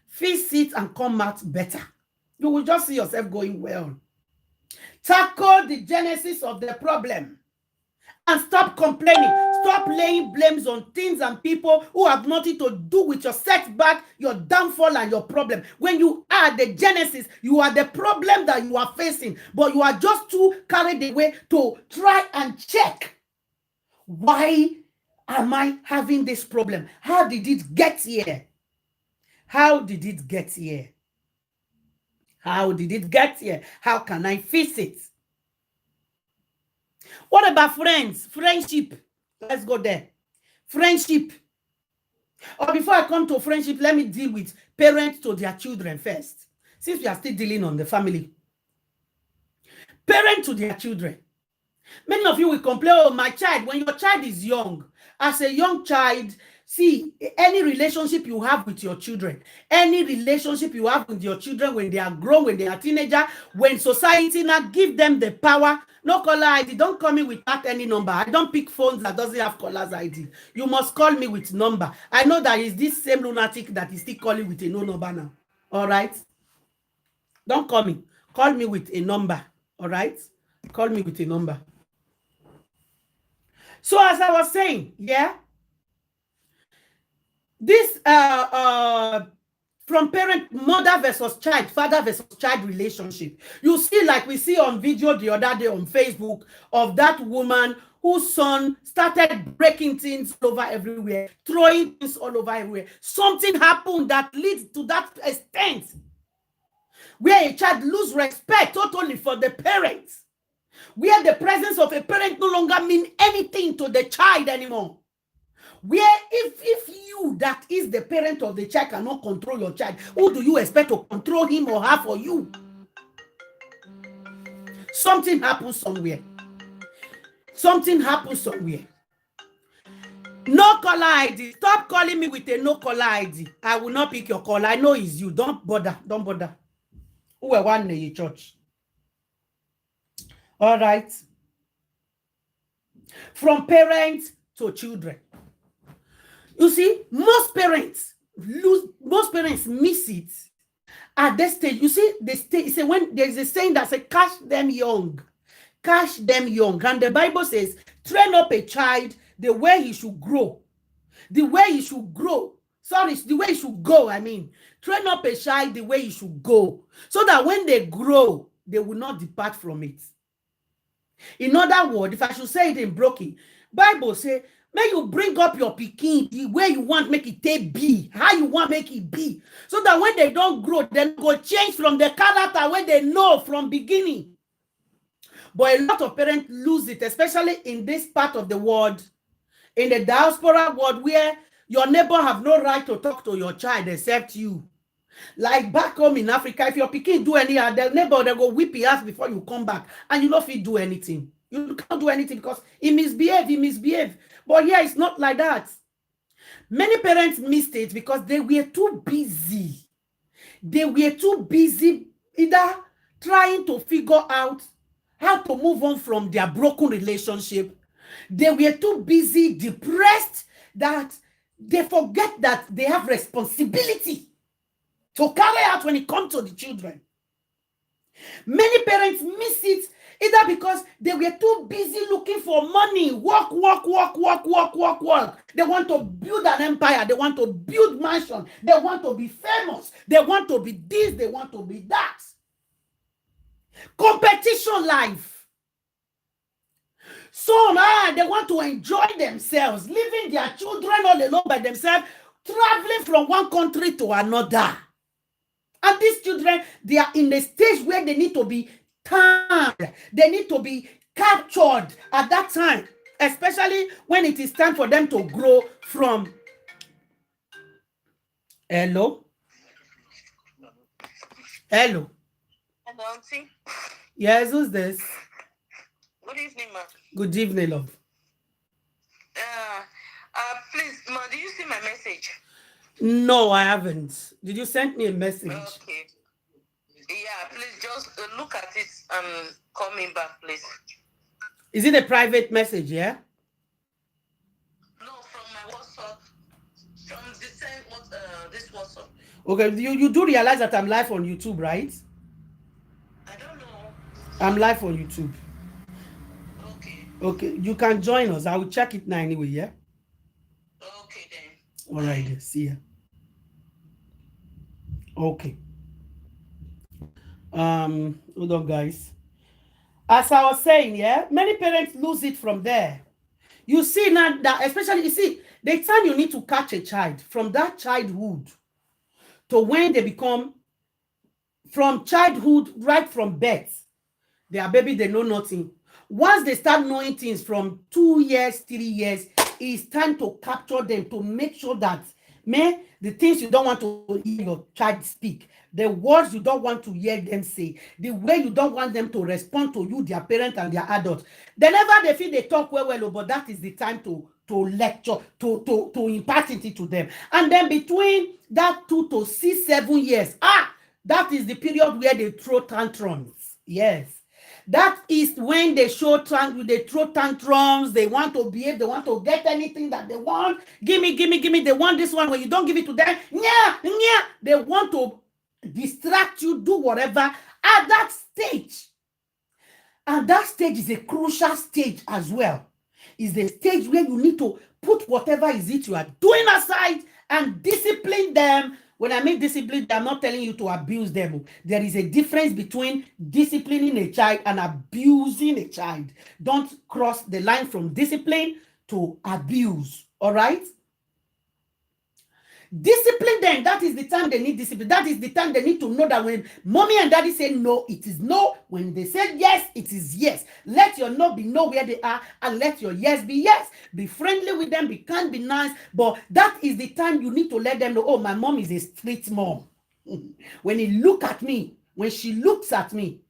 Fix it and come out better. You will just see yourself going well. Tackle the genesis of the problem. And stop complaining. Stop laying blames on things and people who have nothing to do with your setback, your downfall, and your problem. When you are the genesis, you are the problem that you are facing. But you are just too carried away to try and check. Why am I having this problem? How did it get here? How did it get here? How did it get here? How can I fix it? What about friends? Friendship. Let's go there. Friendship. Or before I come to friendship, let me deal with parents to their children first. Since we are still dealing on the family. Parents to their children. Many of you will complain, oh, my child, when your child is young, as a young child, See, any relationship you have with your children, any relationship you have with your children when they are grown, when they are teenager, when society now give them the power, no caller ID, don't call me without any number. I don't pick phones that doesn't have caller's ID. You must call me with number. I know that is this same lunatic that is still calling with a no number now. All right? Don't call me. Call me with a number. All right? Call me with a number. So as I was saying, yeah, this from parent, mother versus child, father versus child relationship. You see, like we see on video the other day on Facebook of that woman whose son started breaking things all over everywhere, throwing things all over everywhere. Something happened that leads to that extent where a child loses respect totally for the parents, where the presence of a parent no longer means anything to the child anymore. Where if you that is the parent of the child cannot control your child, who do you expect to control him or her for you? Something happens somewhere. Something happens somewhere. No caller ID. Stop calling me with a no caller ID. I will not pick your call. I know it's you. Don't bother. Don't bother. Who are one in your church? All right. From parents to children. You see, most parents miss it at that stage. You see, when there's a saying that says, catch them young. Catch them young. And the Bible says, train up a child the way he should grow. The way he should grow. Sorry, the way he should go, I mean. Train up a child the way he should go. So that when they grow, they will not depart from it. In other words, if I should say it in broken, Bible says, may you bring up your pikin the way you want make it be, how you want make it be. So that when they don't grow, they go change from the character where they know from beginning. But a lot of parents lose it, especially in this part of the world, in the diaspora world, where your neighbor have no right to talk to your child except you. Like back home in Africa, if your pikin do any other, the neighbor, they go whip your ass before you come back, and you don't fit do anything. You can't do anything because he misbehave. But here it's not like that. Many parents missed it because they were too busy. They were too busy either trying to figure out how to move on from their broken relationship. They were too busy, depressed, that they forget that they have responsibility to carry out when it comes to the children. Many parents miss it either because they were too busy looking for money, work. They want to build an empire. They want to build mansion. They want to be famous. They want to be this. They want to be that. Competition life. Some, they want to enjoy themselves, leaving their children all alone by themselves, traveling from one country to another. And these children, they are in the stage where they need to be tamed. They need to be captured at that time, especially when it is time for them to grow from. Hello? Hello? Hello, Auntie. Yes, who's this? Good evening, ma. Good evening, love. Please, ma, do you see my message? No, I haven't. Did you send me a message? Okay. Yeah, please just look at it and call me back, please. Is it a private message, yeah? No, from my WhatsApp. From the same this WhatsApp. Okay, you do realize that I'm live on YouTube, right? I don't know. I'm live on YouTube. Okay. Okay, you can join us. I will check it now anyway, yeah? Okay, then. All right, then. See ya. Okay. Hold on, guys. As I was saying, yeah, many parents lose it from there. You see now that, especially, you see, the time you need to catch a child from that childhood to when they become, from childhood, right from birth, their baby, they know nothing. Once they start knowing things from 2 years, 3 years, it's time to capture them, to make sure that, man, the things you don't want to hear your child speak, the words you don't want to hear them say, the way you don't want them to respond to you, their parent and their adults. Whenever they feel they talk well, but that is the time to to lecture, to impart it to them. And then between that 2 to 6, 7 years, that is the period where they throw tantrums. Yes. That is when they throw tantrums. They want to behave. They want to get anything that they want. Give me. They want this one. When you don't give it to them, they want to distract you, do whatever at that stage. And that stage is a crucial stage as well. It's the stage where you need to put whatever is it you are doing aside and discipline them. When I mean discipline, I'm not telling you to abuse them. There is a difference between disciplining a child and abusing a child. Don't cross the line from discipline to abuse. All right? Discipline them. That is the time they need discipline. That is the time they need to know that when mommy and daddy say no, it is no. When they say yes, it is yes. Let your no be no where they are, and let your yes be yes. Be friendly with them. Be kind, be nice. But that is the time you need to let them know, oh, my mom is a street mom. When he look at me, when she looks at me,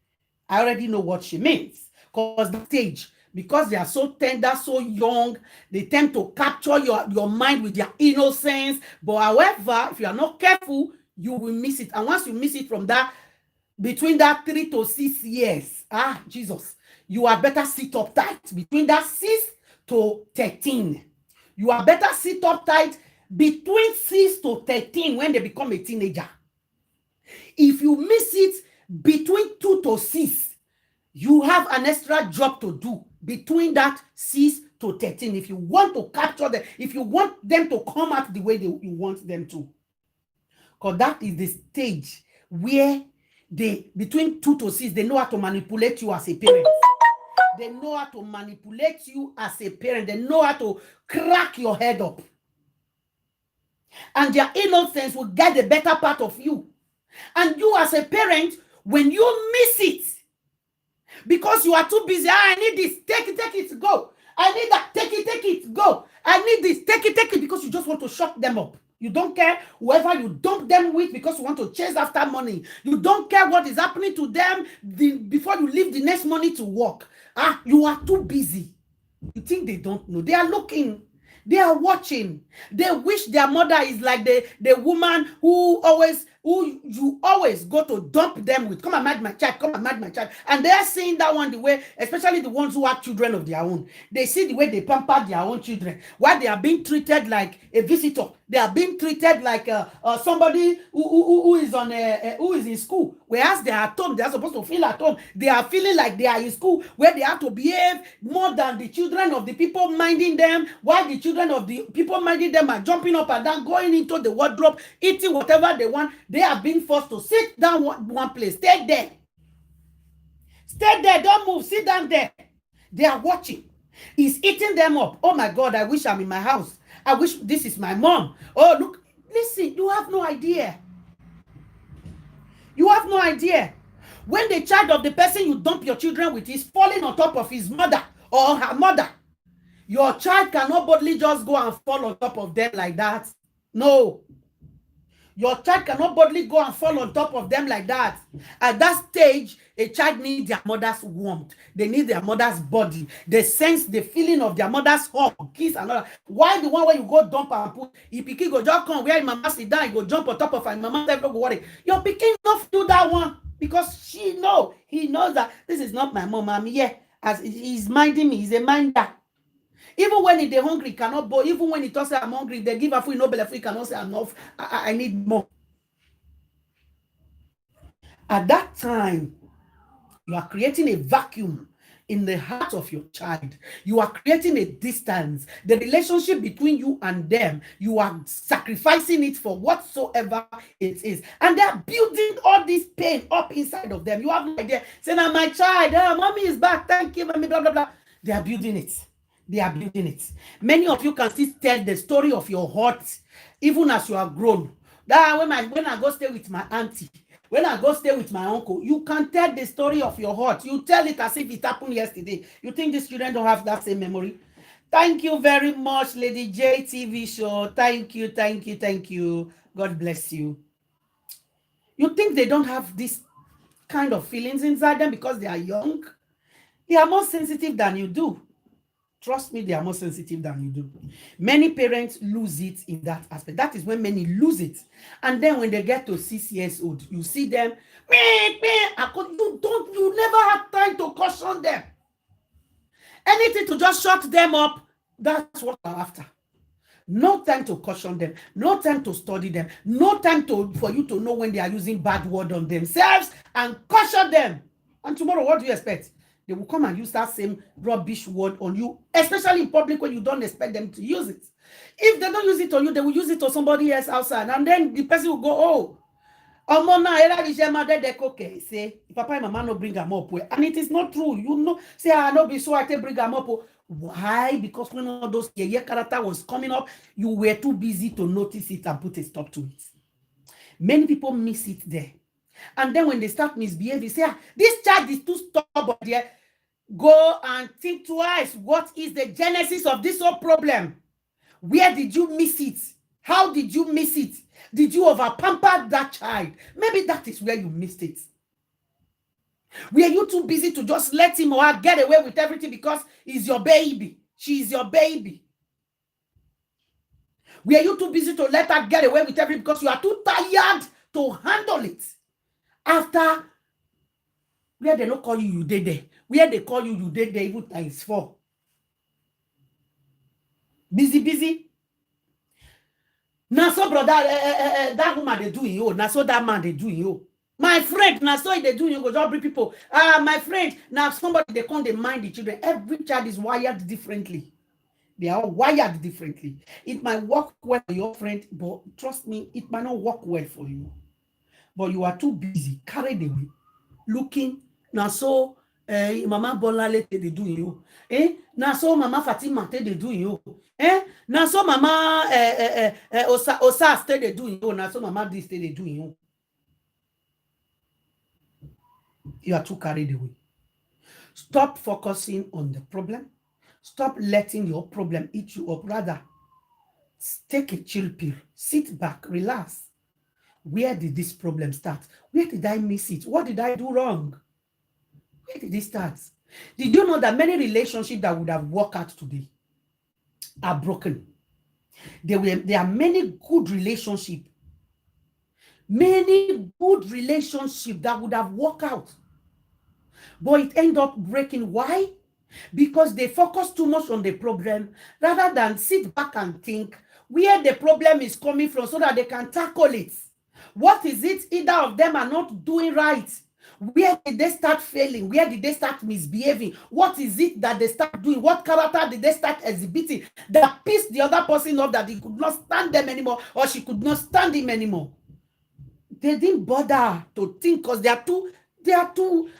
I already know what she means. Because the stage, because they are so tender, so young, they tend to capture your mind with their innocence. But however, if you are not careful, you will miss it. And once you miss it from that, between that 3 to 6 years, Jesus, you are better sit up tight. Between that 6 to 13, you are better sit up tight between 6 to 13 when they become a teenager. If you miss it between 2 to 6, you have an extra job to do between that 6 to 13 if you want to capture them, if you want them to come out the way you want them to. Because that is the stage where between 2 to 6, they know how to manipulate you as a parent. They know how to manipulate you as a parent. They know how to crack your head up. And their innocence will get the better part of you. And you as a parent, when you miss it, because you are too busy, I need this, take it, go. I need that, take it, go. I need this, take it, because you just want to shut them up. You don't care whoever you dump them with because you want to chase after money. You don't care what is happening to them before you leave the next morning to work. You are too busy. You think they don't know? They are looking. They are watching. They wish their mother is like the woman who you always go to dump them with. Come and marry my child. Come and marry my child. And they are seeing that one the way, especially the ones who have children of their own. They see the way they pamper their own children. While they are being treated like a visitor. They are being treated like somebody who is in school. Whereas they are at home, they are supposed to feel at home. They are feeling like they are in school where they have to behave more than the children of the people minding them. While the children of the people minding them are jumping up and down, going into the wardrobe, eating whatever they want. They are being forced to sit down one place. Stay there. Stay there. Don't move. Sit down there. They are watching. He's eating them up. Oh my God, I wish I'm in my house. I wish this is my mom. Oh, look, listen, you have no idea. You have no idea. When the child of the person you dump your children with is falling on top of his mother or her mother, your child cannot boldly just go and fall on top of them like that. No. Your child cannot boldly go and fall on top of them like that. At that stage, a child needs their mother's warmth. They need their mother's body. They sense the feeling of their mother's hug, kiss, and all that. Why the one where you go dump and put, if pikin go just come where mama sit down, you go jump on top of her, mama never go worry. Your pikin not do that one because he knows that this is not my mom. I'm here as he's minding me. He's a minder. Even when he's hungry, he cannot bow. Even when he talks I'm hungry, they give a food, no belly, he cannot say enough. I need more. At that time, you are creating a vacuum in the heart of your child. You are creating a distance. The relationship between you and them, you are sacrificing it for whatsoever it is. And they are building all this pain up inside of them. You have no idea. Say, now my child, mommy is back. Thank you, mommy, blah, blah, blah. They are building it. They are building it. Many of you can still tell the story of your heart, even as you are grown. That when I go stay with my auntie, when I go stay with my uncle, you can tell the story of your heart. You tell it as if it happened yesterday. You think these children don't have that same memory? Thank you very much, Lady J TV show. Thank you, thank you, thank you. God bless you. You think they don't have this kind of feelings inside them because they are young? They are more sensitive than you do. Trust me, they are more sensitive than you do. Many parents lose it in that aspect. That is when many lose it. And then when they get to 6 years old, you see them, you never have time to caution them. Anything to just shut them up, that's what you're after. No time to caution them, no time to study them, no time for you to know when they are using bad word on themselves and caution them. And tomorrow, what do you expect? They will come and use that same rubbish word on you, especially in public when you don't expect them to use it. If they don't use it on you, they will use it on somebody else outside. And then the person will go, say, Papa and Mama no bring them up. And it is not true. You know, say, I no be so I take bring them up. Why? Because when all those character was coming up, you were too busy to notice it and put a stop to it. Many people miss it there. And then when they start misbehaving, say, this child is too stubborn there. Go and think twice. What is the genesis of this whole problem? Where did you miss it? How did you miss it? Did you over-pamper that child? Maybe that is where you missed it. Were you too busy to just let him or her get away with everything because he's your baby? She's your baby. Were you too busy to let her get away with everything because you are too tired to handle it? After, where they don't call you, you did there. Where they call you, you did there, even times 4. Busy. Now, so brother, that woman they do you. Now, so that man they do you. My friend, now so they do you go just bring people. My friend, now somebody they can't mind the children. Every child is wired differently. They are wired differently. It might work well for your friend, but trust me, it might not work well for you. But you are too busy, carried away, looking. Now so Mama Bolale they do you. Now so Mama Fatima they do you. Now so Mama Osa stay they do you. Now so Mama this stay they do you. You are too carried away. Stop focusing on the problem. Stop letting your problem eat you up. Rather, take a chill pill. Sit back, relax. Where did this problem start? Where did I miss it? What did I do wrong? Where did it start? Did you know that many relationships that would have worked out today are broken? There are many good relationships. Many good relationships that would have worked out. But it ended up breaking. Why? Because they focus too much on the problem rather than sit back and think where the problem is coming from so that they can tackle it. What is it either of them are not doing right? Where did they start failing? Where did they start misbehaving? What is it that they start doing? What character did they start exhibiting that pissed the other person off that he could not stand them anymore or she could not stand him anymore? They didn't bother to think because they are too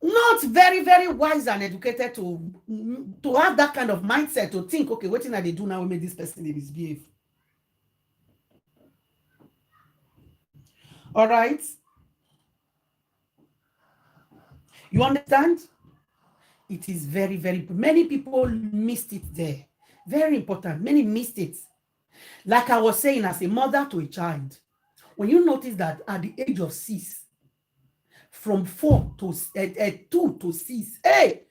not very, very wise and educated to have that kind of mindset to think, okay, what thing they do now will make this person misbehave. All right. You understand? It is very, very, many people missed it there. Very important. Many missed it. Like I was saying, as a mother to a child, when you notice that at the age of 6, from 4 to 2 to 6, hey,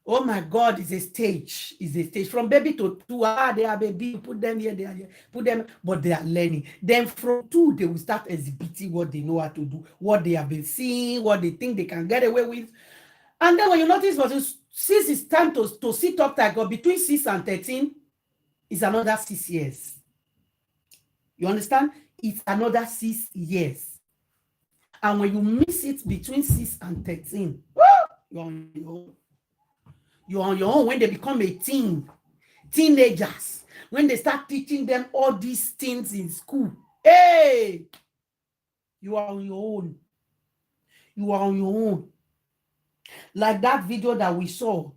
oh my God, it's a stage. It's a stage. From baby to 2, they are baby, put them here, they are here, put them, but they are learning. Then from 2, they will start exhibiting what they know how to do, what they have been seeing, what they think they can get away with. And then when you notice, but 6 is time to sit up tight, or between 6 and 13 is another 6 years. You understand? It's another 6 years. And when you miss it between 6 and 13, you're on your own. You're on your own when they become a teenagers, when they start teaching them all these things in school. Hey, you are on your own. You are on your own. Like that video that we saw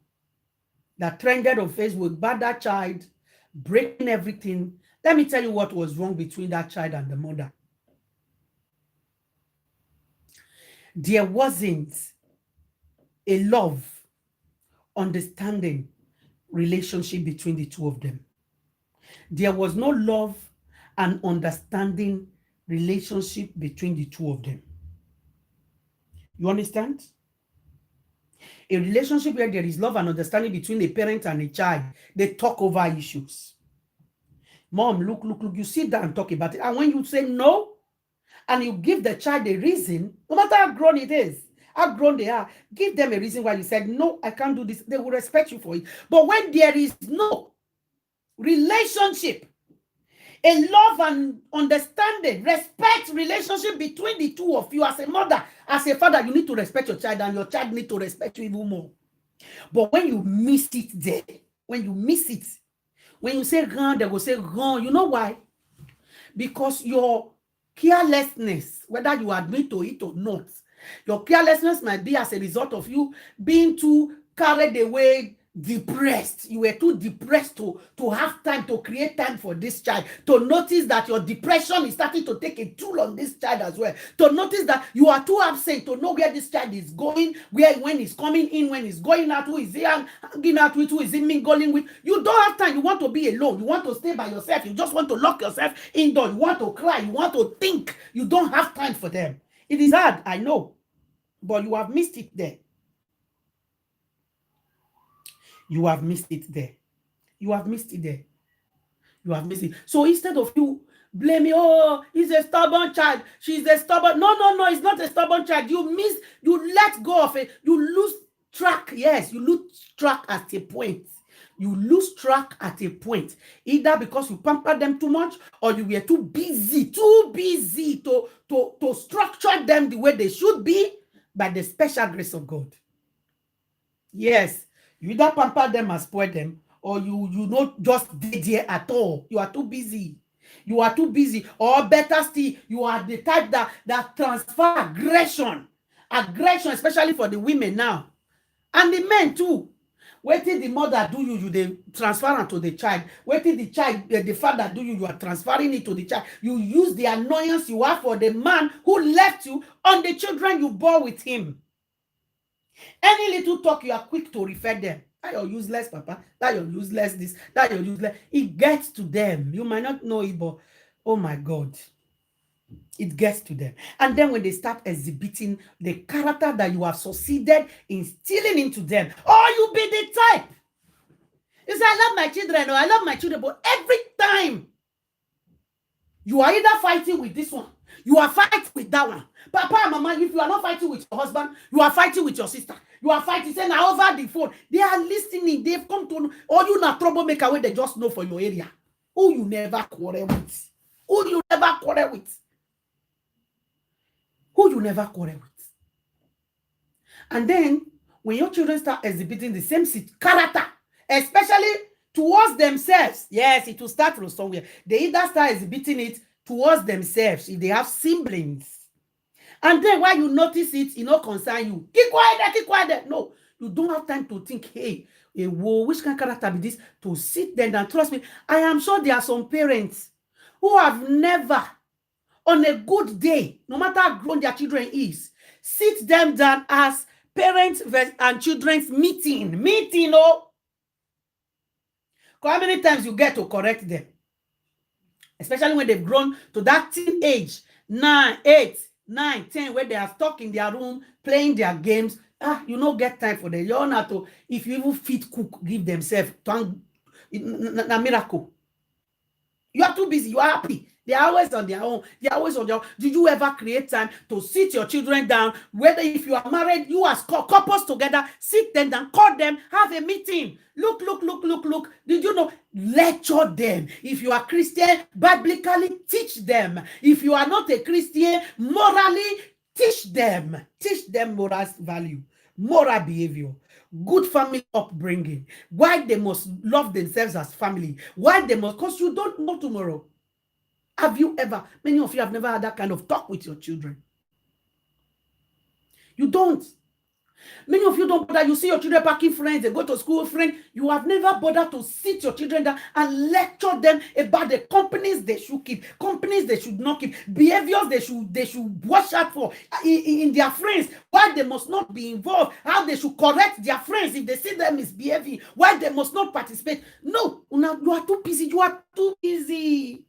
that trended on Facebook about that child breaking everything. Let me tell you what was wrong between that child and the mother. There wasn't a love, understanding relationship between the two of them. There was no love and understanding relationship between the two of them. You understand? A relationship where there is love and understanding between a parent and a child, they talk over issues. Mom, look, you sit down and talk about it. And when you say no, and you give the child a reason, no matter how grown it is, how grown they are, give them a reason why you said, no, I can't do this. They will respect you for it. But when there is no relationship, a love and understanding, respect relationship between the two of you as a mother, as a father, you need to respect your child, and your child need to respect you even more. But when you miss it there, when you miss it, when you say run, they will say run. You know why? Because your carelessness, whether you admit to it or not, your carelessness might be as a result of you being too carried away, depressed. You were too depressed to have time, to create time for this child, to notice that your depression is starting to take a toll on this child as well, to notice that you are too absent to know where this child is going, when he's coming in, when he's going out, who is he hanging out with, who is he mingling with. You don't have time. You want to be alone. You want to stay by yourself. You just want to lock yourself indoors. You want to cry. You want to think. You don't have time for them. It is hard, I know, but you have missed it there. You have missed it there. You have missed it there. You have missed it. So instead of you blaming, oh, he's a stubborn child, she's a stubborn. No, it's not a stubborn child. You let go of it. You lose track. Yes, you lose track at a point. You lose track at a point, either because you pamper them too much, or you were too busy to structure them the way they should be by the special grace of God. Yes. You either pamper them and spoil them, or you not just did there at all. You are too busy. You are too busy. Or better still, you are the type that transfer aggression. Aggression, especially for the women now. And the men too. Wait till the mother do you they transfer it to the child. Wait till the child, the father do you are transferring it to the child. You use the annoyance you have for the man who left you on the children you bore with him. Any little talk, you are quick to refer them. That you're useless, Papa. That you're useless, this. That you're useless. It gets to them. You might not know it, but oh my God. It gets to them. And then when they start exhibiting the character that you have succeeded in instilling into them, or you be the type. You say, I love my children, or I love my children, but every time you are either fighting with this one, you are fighting with that one. Papa and Mama, if you are not fighting with your husband, you are fighting with your sister. You are fighting, saying, now over the phone. They are listening. They've come to know. Or you not troublemaker where they just know for your area. Who you never quarrel with. Who you never quarrel with. Who you never quarrel with. And then, when your children start exhibiting the same character, especially towards themselves, yes, it will start from somewhere. They either start exhibiting it towards themselves if they have siblings. And then while you notice it not concern you. Keep quiet there. No, you don't have time to think, hey, whoa, which kind of character be this? To sit there and trust me. I am sure there are some parents who have never, on a good day, no matter how grown their children is, sit them down as parents and children's meeting. Oh. How many times you get to correct them? Especially when they've grown to that teen age, 9, 8, 9, 10, where they are stuck in their room playing their games. You don't get time for them. You're not to, if you even fit cook, give themselves a miracle. You are too busy. You are happy. They are always on their own. They are always on their own. Did you ever create time to sit your children down? Whether if you are married, you as couples together, sit them down, call them, have a meeting. Look. Did you know? Lecture them. If you are Christian, biblically teach them. If you are not a Christian, morally teach them. Teach them moral value, moral behavior, good family upbringing. Why they must love themselves as family. Why they must, because you don't know tomorrow. Have you ever, many of you have never had that kind of talk with your children. You don't. Many of you don't bother. You see your children packing friends, they go to school friends. You have never bothered to sit your children down and lecture them about the companies they should keep, companies they should not keep, behaviors they should watch out for in their friends, why they must not be involved, how they should correct their friends if they see them misbehaving, why they must not participate. No, you are too busy. You are too busy.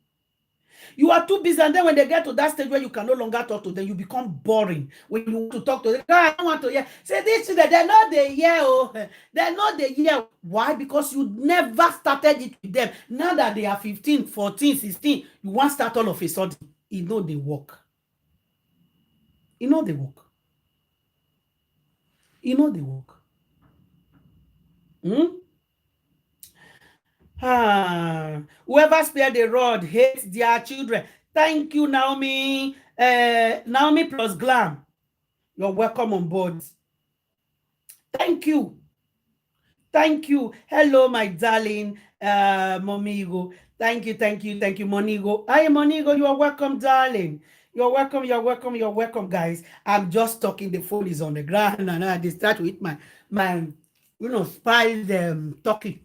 You are too busy, and then when they get to that stage where you can no longer talk to them, you become boring. When you want to talk to them, I don't want to hear. Say this children, they're not the year, oh, they're not the year. Why? Because you never started it with them. Now that they are 15, 14, 16, you want to start all of a sudden. You know they work. You know they work. You know they work. Whoever spared the rod hates their children. Thank you, Naomi. Naomi plus Glam. You're welcome on board. Thank you. Thank you. Hello, my darling Momigo. Thank you, Monigo. Hi, Monigo. You are welcome, darling. You're welcome, guys. I'm just talking. The phone is on the ground, and I start with my spiled talking.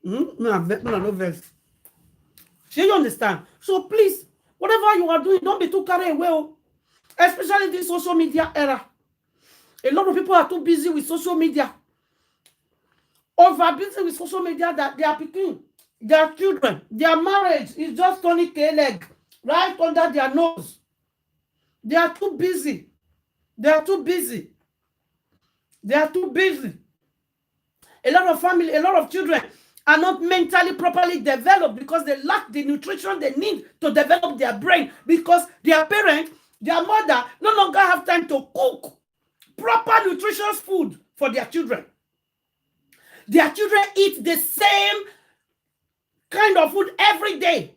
No verse. So you understand? So please, whatever you are doing, don't be too carried away. Especially this social media era. A lot of people are too busy with social media. Over busy with social media that they are picking their children. Their marriage is just turning K-leg right under their nose. They are too busy. They are too busy. They are too busy. A lot of family, a lot of children are not mentally properly developed because they lack the nutrition they need to develop their brain, because their parent, their mother, no longer have time to cook proper nutritious food for their children. Their children eat the same kind of food every day.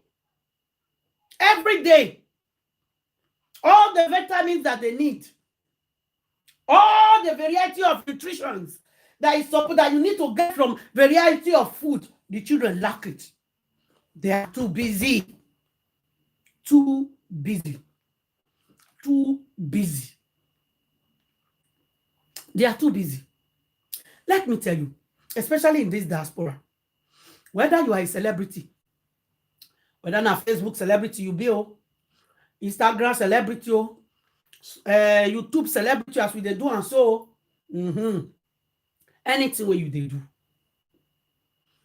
Every day. All the vitamins that they need. All the variety of nutritions that you need to get from variety of food. The children lack it. They are too busy. Too busy. Too busy. They are too busy. Let me tell you, especially in this diaspora, whether you are a celebrity, whether na Facebook celebrity you be, Instagram celebrity, YouTube celebrity, as we they do, and so anything where you they do.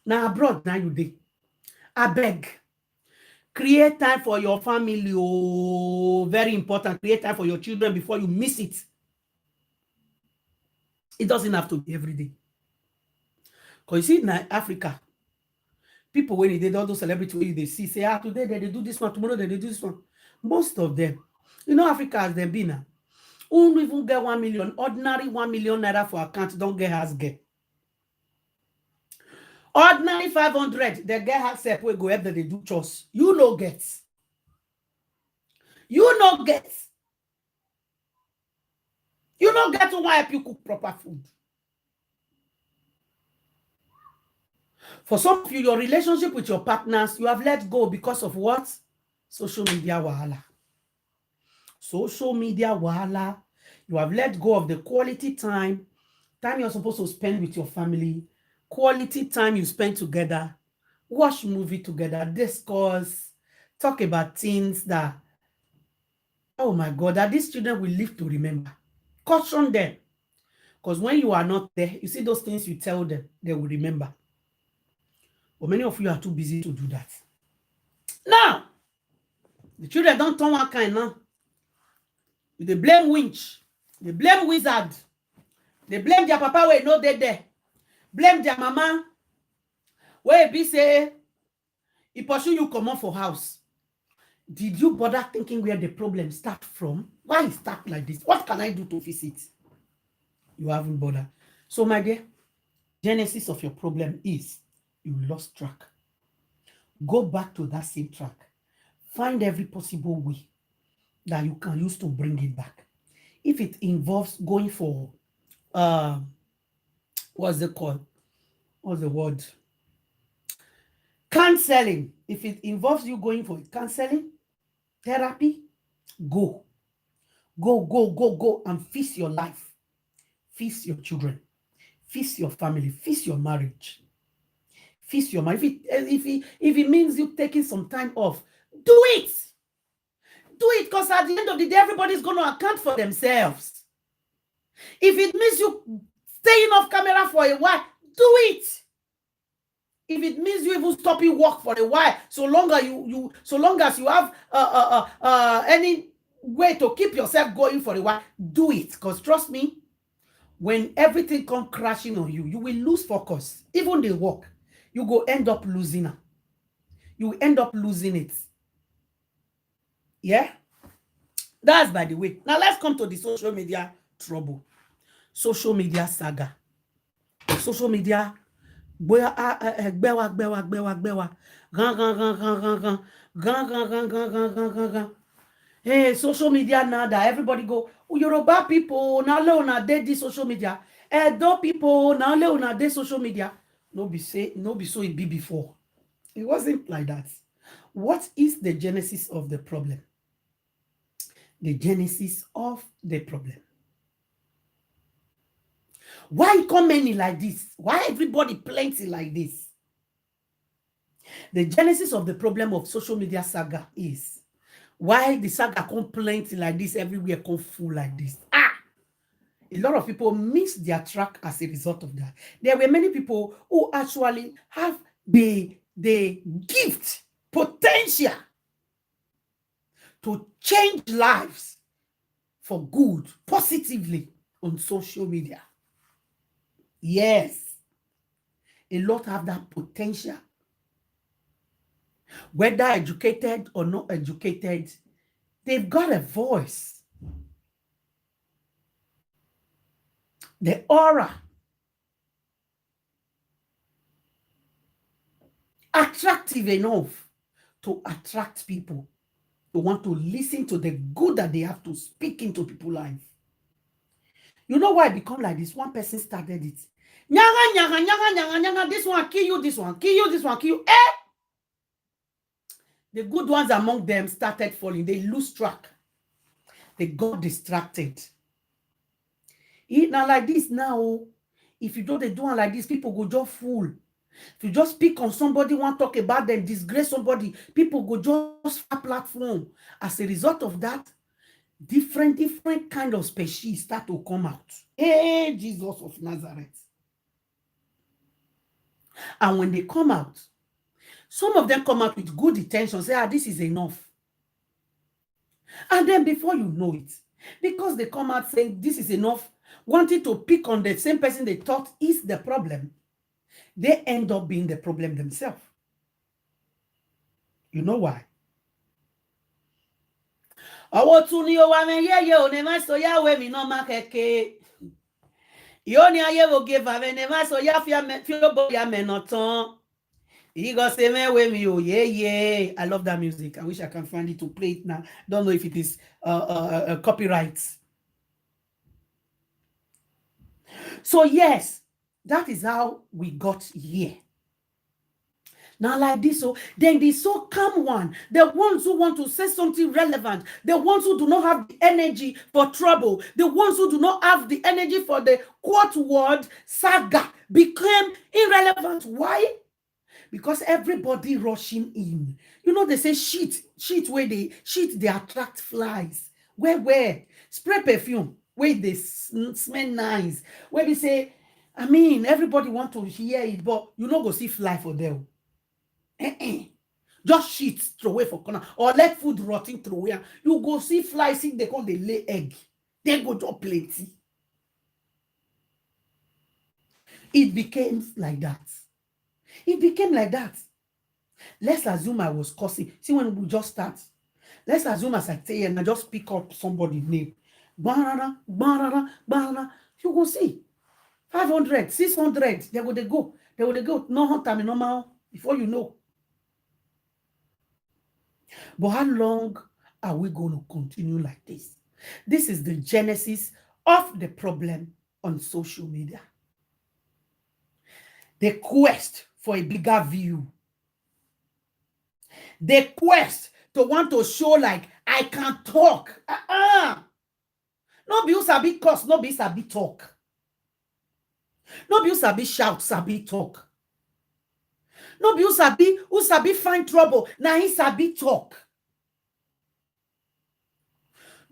Now abroad, now you dey. I beg, create time for your family. Oh, very important. Create time for your children before you miss it. It doesn't have to be every day. Because you see, in Africa, people, when they don't do celebrity, when they see, say, today they do this one, tomorrow they do this one. Most of them, Africa has them been now. Who don't even get 1 million, ordinary 1 million naira for account, don't get house get. Ordinary 500, they get house help, we go help that they do chores. You no get. You no get. You no get to help you cook proper food. For some of you, your relationship with your partners, you have let go because of what? Social media wahala. Social media wahala. You have let go of the quality time you're supposed to spend with your family, quality time you spend together, watch movie together, discuss, talk about things that, oh my God, that these children will live to remember. Caution them. Because when you are not there, you see those things you tell them, they will remember. But many of you are too busy to do that. Now, the children don't turn one kind now. They blame winch. They blame wizard. They blame their papa where no they there. Blame their mama where be say he pursue you come on for house. Did you bother thinking where the problem start from? Why it start like this? What can I do to fix it? You haven't bothered. So my dear, genesis of your problem is you lost track. Go back to that same track. Find every possible way that you can use to bring it back. If it involves going for what's it called? What's the word? Counseling. If it involves you going for counseling, therapy, go. Go and fix your life. Fix your children. Fix your family. Fix your marriage. Fix your mind. If it means you taking some time off, do it. Do it, because at the end of the day, everybody's going to account for themselves. If it means you staying off camera for a while, do it. If it means you even stopping work for a while, so long as you have any way to keep yourself going for a while, do it. Because trust me, when everything come crashing on you, you will lose focus. Even the work, you go end up losing it. You will end up losing it. Yeah? That's by the way. Now let's come to the social media trouble. Social media saga. Social media gbewa gan. Hey, social media now that everybody go, oh, Yoruba people now learn dey this social media. Edo people now learn dey social media. No be so it be before. It wasn't like that. What is the genesis of the problem? The genesis of the problem. Why come many like this? Why everybody plenty like this? The genesis of the problem of social media saga is why the saga come plenty like this, everywhere come full like this. A lot of people miss their track as a result of that. There were many people who actually have the gift, potential to change lives for good, positively on social media. Yes, a lot have that potential. Whether educated or not educated, they've got a voice. The aura. Attractive enough to attract people to want to listen to the good that they have to speak into people's life. You know why it become like this? One person started it. Nyaga, this one kill you, this one kill you, this one kill you. The good ones among them started falling. They lose track. They got distracted. Now like this now, if you don't do it like this, people go just fool. If you just speak on somebody, want to talk about them, disgrace somebody, people go just a platform. As a result of that, different kind of species start to come out. Hey, Jesus of Nazareth. And when they come out, some of them come out with good intentions, say, this is enough. And then before you know it, because they come out saying this is enough, wanting to pick on the same person they thought is the problem, they end up being the problem themselves. You know why? I love that music. I wish I can find it to play it now. Don't know if it is copyright. So yes, that is how we got here. Now like this, so then the so-called one, the ones who want to say something relevant, the ones who do not have the energy for trouble, the ones who do not have the energy for the quote word saga became irrelevant. Why? Because everybody rushing in. You know, they say shit where they attract flies. Where? Spray perfume, where they smell nice. Where they say, I mean, everybody want to hear it, but you not go see fly for them. Just shit throw away for corner. Or let food rotting throw away. You go see fly, see they come, they lay egg. They go to plenty. It became like that. It became like that. Let's assume I was cursing. See, when we just start, let's assume as I say and I just pick up somebody's name. Banana. You go see. 500, 600. They go. No hunter, normal. Before you know. But how long are we going to continue like this? This is the genesis of the problem on social media. The quest for a bigger view. The quest to want to show like I can talk. No be sabi cuss, no be sabi talk. No be sabi shout, sabi talk. No be who sabi find trouble. Now he sabi talk.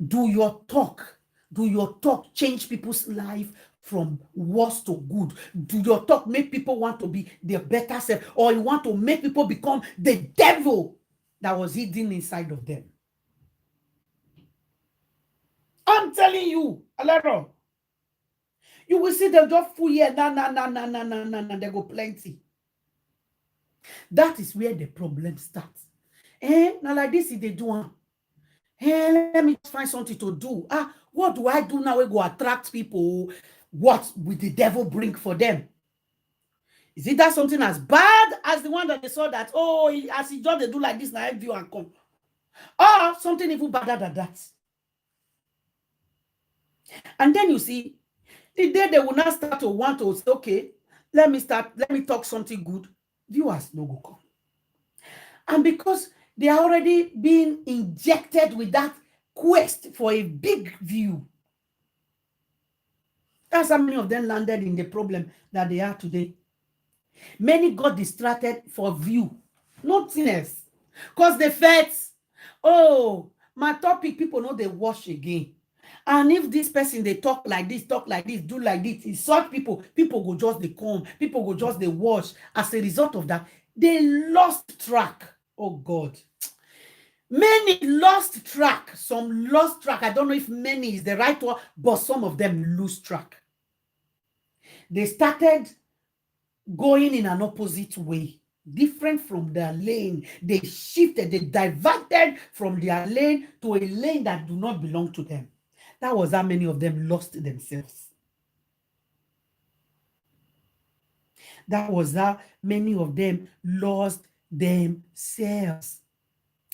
Do your talk change people's life from worse to good? Do your talk make people want to be their better self, or you want to make people become the devil that was hidden inside of them? I'm telling you, Alero, you will see them just full here, they go plenty. That is where the problem starts. Now like this, they do. Let me find something to do. What do I do now? We go attract people. What will the devil bring for them? Is it that something as bad as the one that they saw that, as he just they do like this, now I view and come? Or something even better than that? And then you see, the day they will not start to want to say, okay, let me talk something good, viewers no go come. And because they are already being injected with that quest for a big view, that's how many of them landed in the problem that they are today. Many got distracted for view, nothing else. Because they felt, my topic, people know they watch again. And if this person, they talk like this, do like this, insult people go just they come, people go just they watch. As a result of that, they lost track. Oh God. Many lost track. Some lost track. I don't know if many is the right word, but some of them lose track. They started going in an opposite way, different from their lane. They shifted, they diverted from their lane to a lane that do not belong to them. That was how many of them lost themselves. That was how many of them lost themselves.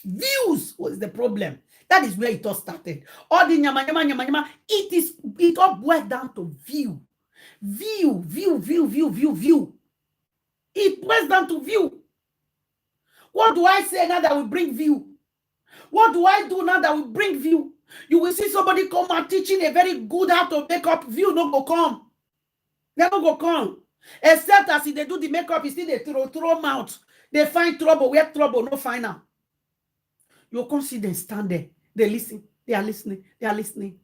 Views was the problem. That is where it all started. All the nyama, it all boiled down to view. View. It boils down to view. What do I say now that will bring view? What do I do now that will bring view? You will see somebody come and teaching a very good how to make up, view no go come. They no go come. Except as if they do the makeup, you see they throw mouth. They find trouble, where trouble, no find out. You can't see them stand there. They listen. They are listening.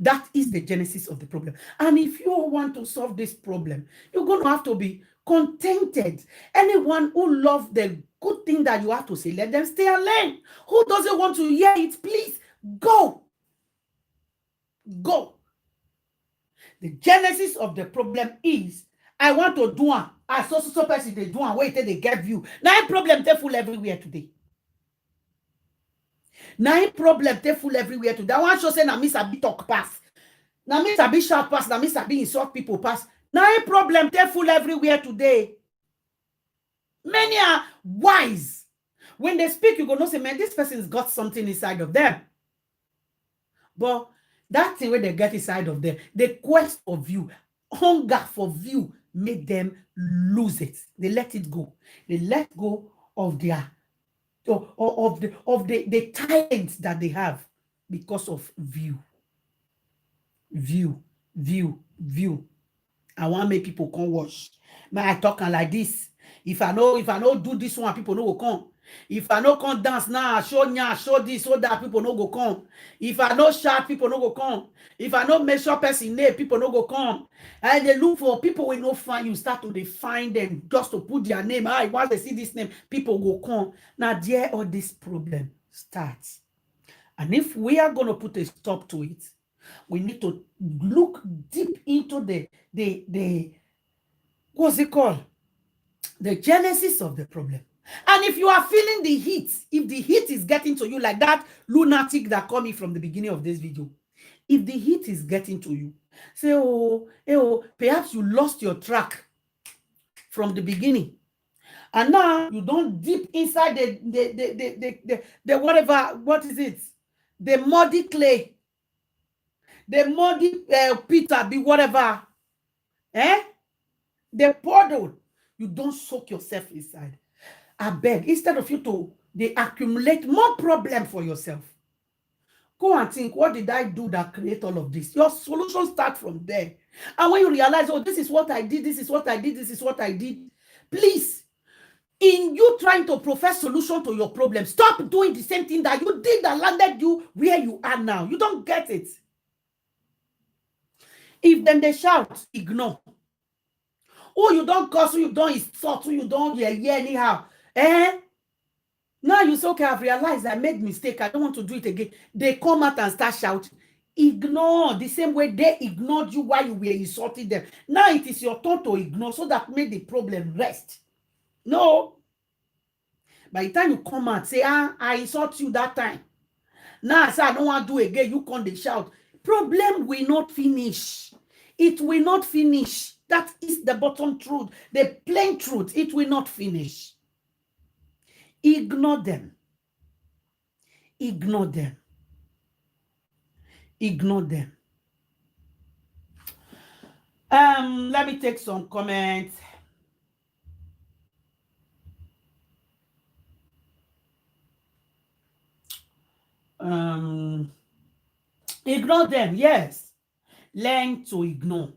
That is the genesis of the problem. And if you want to solve this problem, you're going to have to be contented. Anyone who loves the good thing that you have to say, let them stay and learn. Who doesn't want to hear it, please go. Go. The genesis of the problem is, I want to do it. I saw so person they do and wait till they get view. Now problem they full everywhere today. Now problem they full everywhere today. I want to say na me sabi talk pass. Na me sabi shout pass. Na me sabi insult people pass. Now problem they full everywhere today. Many are wise. When they speak, you go no say, man, this person's got something inside of them. But that thing where they get inside of them, the quest of view, hunger for view, made them lose it. They let it go. They let go of their the talent that they have because of view. View. I want to make people come watch. Man, I talking like this. If I know do this one, people no go come. If I no come dance now, show this, show that, people no go come. If I no shout, people no go come. If I no measure person name, people no go come. And they look for people will no find you, start to find them just to put their name. Once they see this name, people go come. Now there all this problem starts. And if we are going to put a stop to it, we need to look deep into the what's it called? The genesis of the problem. And if you are feeling the heat, if the heat is getting to you like that lunatic that called me from the beginning of this video, if the heat is getting to you, say, perhaps you lost your track from the beginning. And now you don't dip inside the whatever, what is it? The muddy clay. The muddy Peter, be whatever. The puddle. You don't soak yourself inside. I beg, instead of you to they accumulate more problem for yourself. Go and think, what did I do that create all of this? Your solution starts from there. And when you realize, oh, this is what I did, this is what I did, this is what I did, please, in you trying to profess solution to your problem, stop doing the same thing that you did that landed you where you are now. You don't get it. If then they shout, ignore. Oh, you don't curse, you don't insult, you don't yeah anyhow. Now you say, okay, I've realized I made mistake. I don't want to do it again. They come out and start shouting. Ignore the same way they ignored you while you were insulting them. Now it is your turn to ignore so that made the problem rest. No. By the time you come out, say, I insult you that time. Now I say, I don't want to do it again. You can't they shout. Problem will not finish. It will not finish. That is the bottom truth. The plain truth. It will not finish. Ignore them. Ignore them. Ignore them. Let me take some comments. Ignore them, yes. Learn to ignore.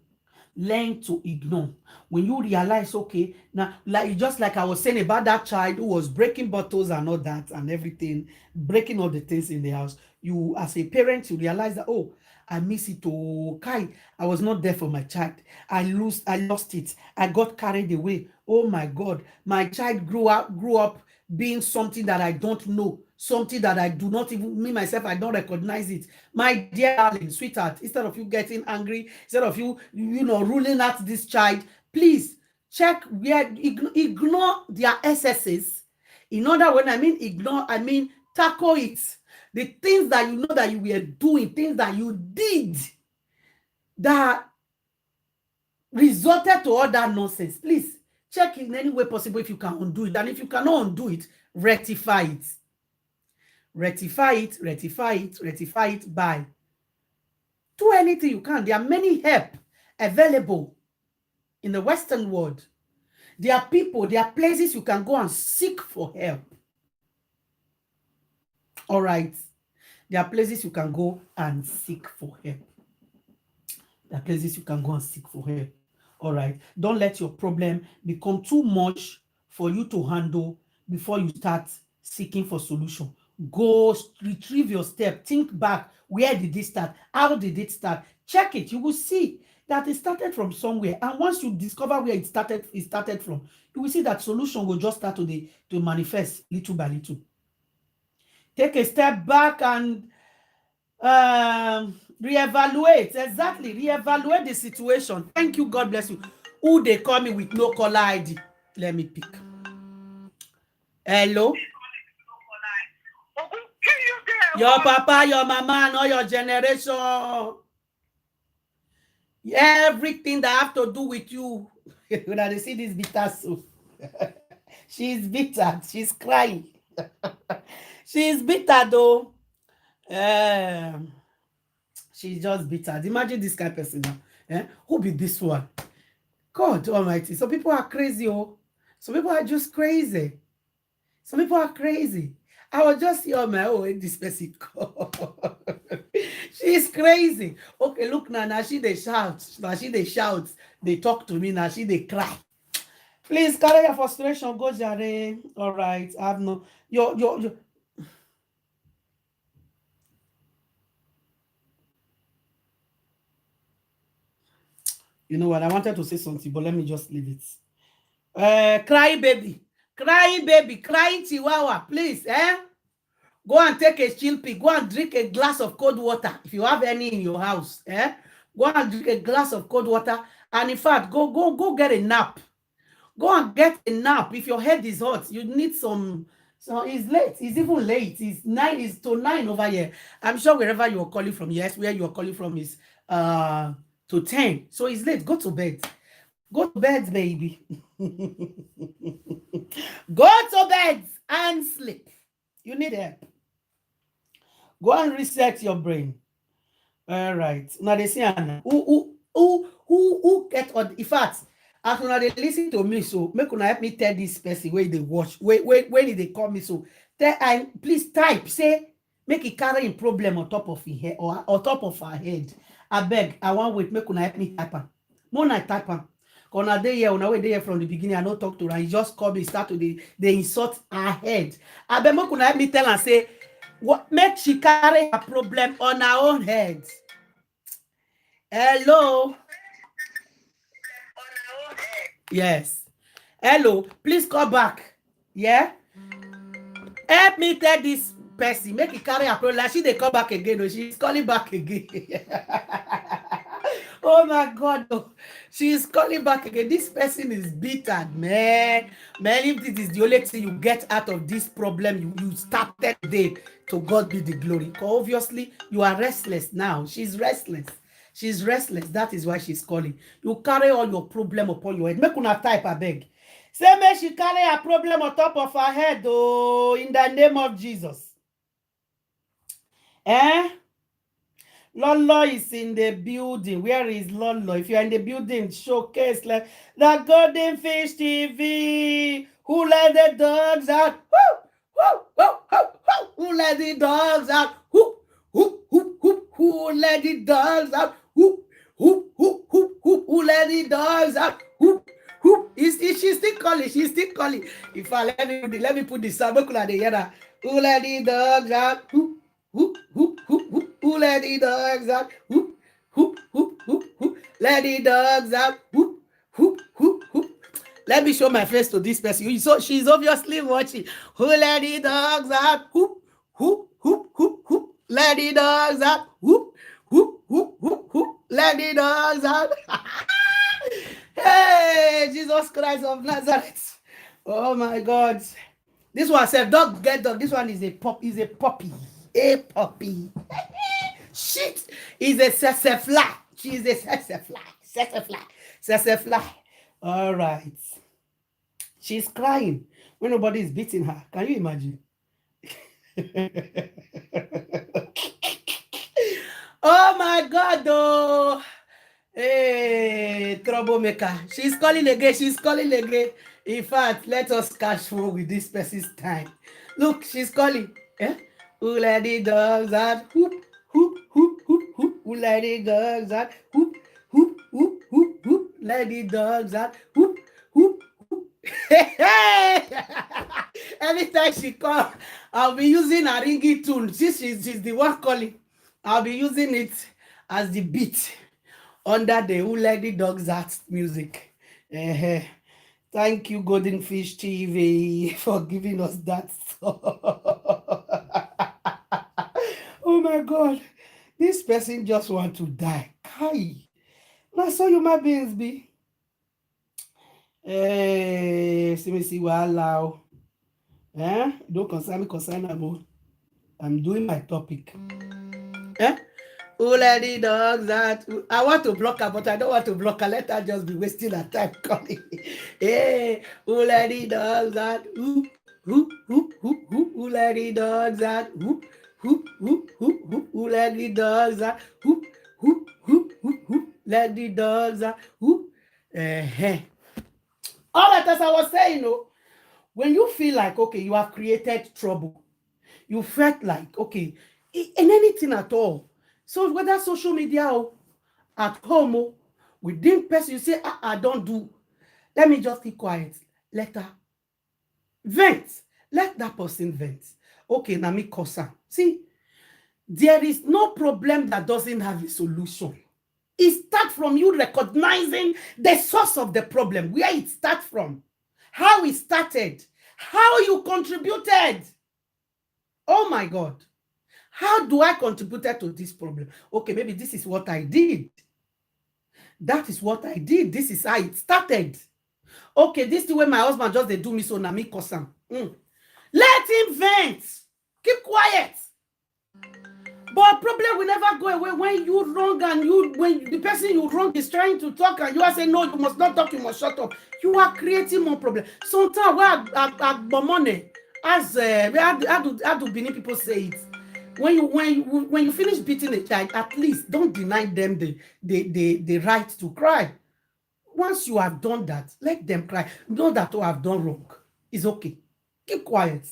Learn to ignore. When you realize, okay, now, like just like I was saying about that child who was breaking bottles and all that and everything, breaking all the things in the house, you as a parent, you realize that, oh, I miss it. Oh, Kai, I was not there for my child. I lost it. I got carried away. Oh my God, my child grew up being something that I don't know, something that I do not even, me myself, I don't recognize it. My dear darling, sweetheart, instead of you getting angry, instead of you ruling out this child, please check where, ignore their excesses. In other words, I mean ignore, I mean tackle it. The things that you know that you were doing, things that you did that resulted to all that nonsense, please check in any way possible if you can undo it. And if you cannot undo it, rectify it. Rectify it, rectify it, rectify it by. Do anything you can. There are many help available in the Western world. There are people, there are places you can go and seek for help. All right. There are places you can go and seek for help. There are places you can go and seek for help. All right. Don't let your problem become too much for you to handle before you start seeking for solution. Go retrieve your step. Think back. Where did it start? How did it start? Check it. You will see that it started from somewhere. And once you discover where it started from, you will see that solution will just start to manifest little by little. Take a step back and reevaluate. Exactly. Reevaluate the situation. Thank you. God bless you. Who they call me with no caller ID? Let me pick. Hello? Your papa, your mama, and all your generation. Everything that have to do with you. When I see this bitter soul. She's bitter. She's crying. She's bitter though. She's just bitter. Imagine this kind of person now. Who be this one? God Almighty. Some people are crazy. Oh, some people are just crazy. Some people are crazy. I was just here on my own. This person she's crazy. Okay, look now she they shout. Now she they shout. They talk to me. Now she they cry. Please carry your frustration. Go Jare. All right. I have no your you know what? I wanted to say something, but let me just leave it. Cry baby, crying chihuahua, please. Go and take a chill pill. Go and drink a glass of cold water if you have any in your house. Go and drink a glass of cold water, and in fact, go get a nap. Go and get a nap. If your head is hot, you need some. So it's late. It's even late. It's 9. It's to 9 over here. I'm sure wherever you are calling from, yes, where you are calling from is to 10. So it's late. Go to bed. Go to bed, baby. Go to bed and sleep. You need help. Go and reset your brain. All right. Now they say who get on. In fact, as una they listen to me, so make una help me tell this person where they watch. Wait, when they call me, so please type say make it carry a problem on top of his head or on top of her head. I beg, I want wait, make una help me type am. More I type am. Una dey here, una wey dey here from the beginning, I no talk to her. He just call me, start to they insult her head. I beg, make una help me tell her say what make she carry her problem on her own head. Hello. On our own head. Yes. Hello. Please call back. Yeah. Help me tell this person. Make it carry a problem. Like she they call back again. No, she's calling back again. Oh my God. Oh. She's calling back again. This person is bitter, man. Man, if this is the only thing you get out of this problem, you started today, to God be the glory. Because obviously, you are restless now. She's restless. She's restless. That is why she's calling. You carry all your problem upon your head. Make una type, I beg. Say, may she carry her problem on top of her head, oh, in the name of Jesus. Eh? Lolo is in the building. Where is Lolo? If you're in the building, showcase like the Golden Fish TV. Who let the dogs out? Woo! Woo! Woo! Woo! Woo! Who let the dogs out? Who? Who let the dogs out? Who let the dogs out? She's still calling. She's still calling. If I let me put the sound. Who let the dogs out? Who let the dogs out? Who let the dogs out? Who. Let me show my face to this person. So she's obviously watching. Who let the dogs out? Who let the dogs out? Who let the dogs out? Hey, Jesus Christ of Nazareth. Oh my God. This one said, dog get dog. This one is a puppy. A puppy. Shit. Is a sesefly. She's a sesefly. All right. She's crying when nobody is beating her. Can you imagine? Oh my God, though. Hey, troublemaker. She's calling again. In fact, let us catch phone with this person's time. Look, she's calling. Eh? Who let the dogs out? Who let the dogs out? Who let the dogs out? Who. Every time she calls, I'll be using a ringy tune. She's the one calling. I'll be using it as the beat under the Who Let the Dogs Out music. Thank you, Golden Fish TV, for giving us that. Oh my God. This person just want to die. Kai. That's how human beings be. See me see what allow. Don't concern me. I'm doing my topic. Who let the dogs out? I want to block her, but I don't want to block her. Let her just be wasting her time calling. Hey, who let the dogs out? Who let the dogs out? Who let the dogs out? Who let the dogs out? All that, as I was saying, when you feel like, okay, you have created trouble, you felt like, okay, in anything at all. So whether social media or at home or within person, you say, I don't do. Let me just keep quiet. Let her vent. Let that person vent. Okay, now me concern. See, there is no problem that doesn't have a solution. It starts from you recognizing the source of the problem, where it starts from, how it started, how you contributed. Oh my God. How do I contribute to this problem? Okay, maybe this is what I did. That is what I did. This is how it started. Okay, this is the way my husband just they do me so na me cause am. Let him vent. Keep quiet. But problem will never go away when you wrong and when the person you wrong is trying to talk and you are saying no, you must not talk, you must shut up. You are creating more problem. Sometimes where money as how do Benin people say it? When you finish beating a child, at least don't deny them the right to cry. Once you have done that, let them cry. Know that I have done wrong. It's okay. Keep quiet.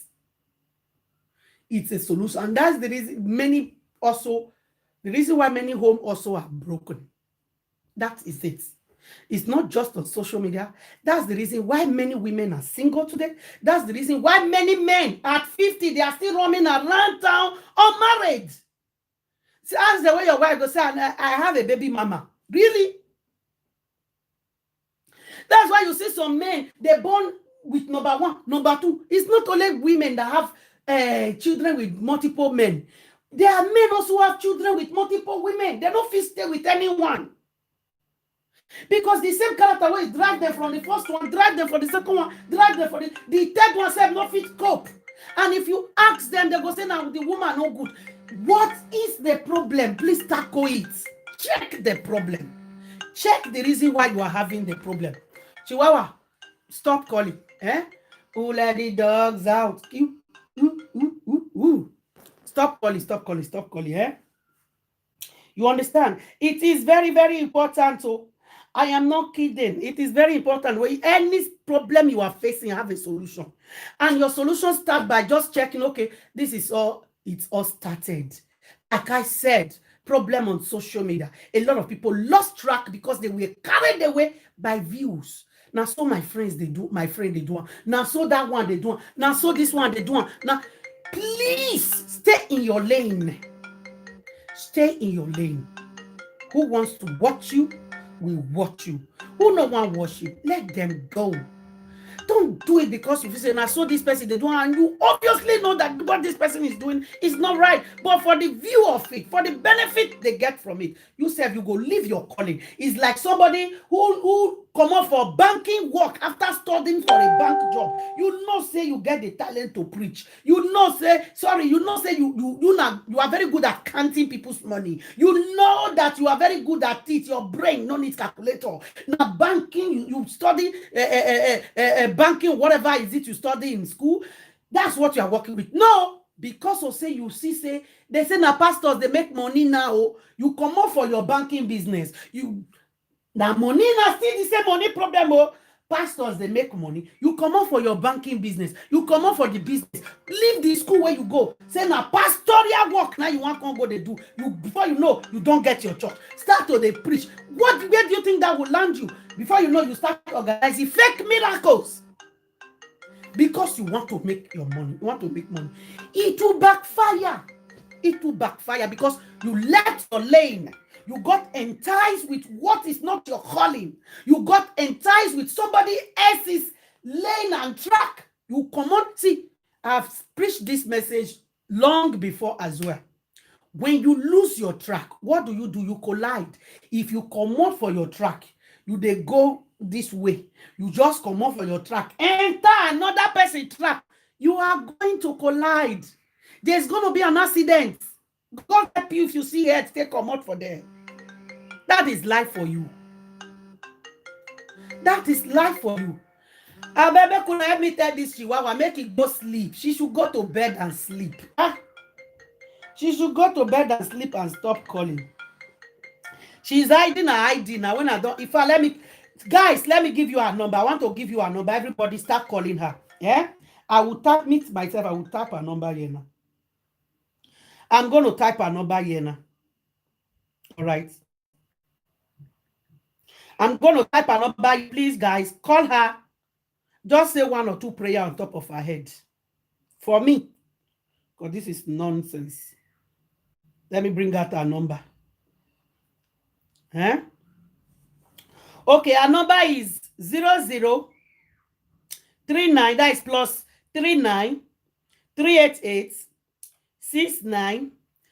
It's a solution. And that's the reason the reason why many homes also are broken. That is it. It's not just on social media. That's the reason why many women are single today. That's the reason why many men at 50, they are still roaming around town unmarried. Ask the way your wife go say, I have a baby mama. Really? That's why you see some men, they born with number one, number two. It's not only women that have children with multiple men. There are men also who have children with multiple women. They don't fit stay with anyone. Because the same character will drag them from the first one, drag them for the second one, drag them for the third one, say not fit cope. And if you ask them, they go say, now the woman no good. What is the problem? Please tackle it. Check the problem. Check the reason why you are having the problem. Chihuahua, stop calling. Who let the dogs out? Stop calling, stop calling, stop calling. You understand? It is very, very important. So I am not kidding. It is very important. When any problem you are facing, have a solution. And your solution starts by just checking, okay, this is all, it's all started. Like I said, problem on social media. A lot of people lost track because they were carried away by views. Now, so my friends, they do, my friend, they do. Now, so that one, they do. Now, so this one, they do. Now, please stay in your lane. Stay in your lane. Who wants to watch you will watch you. Who no one watch you, let them go. Don't do it because if you say, now so this person they do, and you obviously know that what this person is doing is not right. But for the view of it, for the benefit they get from it, you say you go leave your calling. It's like somebody who come up for banking work after studying for a bank job. You know, say you get the talent to preach. You know, say sorry. You know, say you are very good at counting people's money. You know that you are very good at it. Your brain no need calculator. Now banking, you study banking, whatever is it you study in school. That's what you are working with. No, because of say you see say they say now pastors they make money now. You come up for your banking business. You. Now money na still the same money problem. Pastors they make money. You come out for your banking business. You come out for the business. Leave the school where you go. Say now pastoral work. Now you want to go they do. You before you know you don't get your church. Start to they preach. Where do you think that will land you? Before you know you start organizing fake miracles. Because you want to make your money. You want to make money. It will backfire. It will backfire because you left your lane. You got enticed with what is not your calling. You got enticed with somebody else's lane and track. You come on. See, I've preached this message long before as well. When you lose your track, what do? You collide. If you come on for your track, they go this way. You just come on for your track. Enter another person's track. You are going to collide. There's going to be an accident. God help you if you see it, take come out for them. That is life for you. That is life for you. Abebe could help me tell this Chihuahua, make it go sleep. She should go to bed and sleep. She should go to bed and sleep and stop calling. She's hiding her ID now. When I don't, guys, let me give you her number. I want to give you her number. Everybody start calling her. Yeah? I will type it myself. I will type her number here now. I'm going to type her number here now. All right. I'm going to type her number. Please, guys, call her. Just say one or two prayers on top of her head. For me. Because this is nonsense. Let me bring out her number. Huh? Okay, our number is 0039. That is plus 39 388 69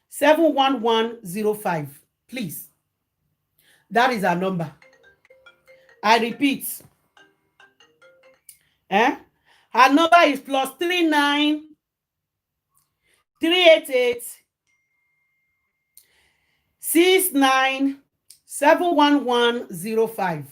71105. Please. That is our number. I repeat. Her number is plus 39 388 69 71105.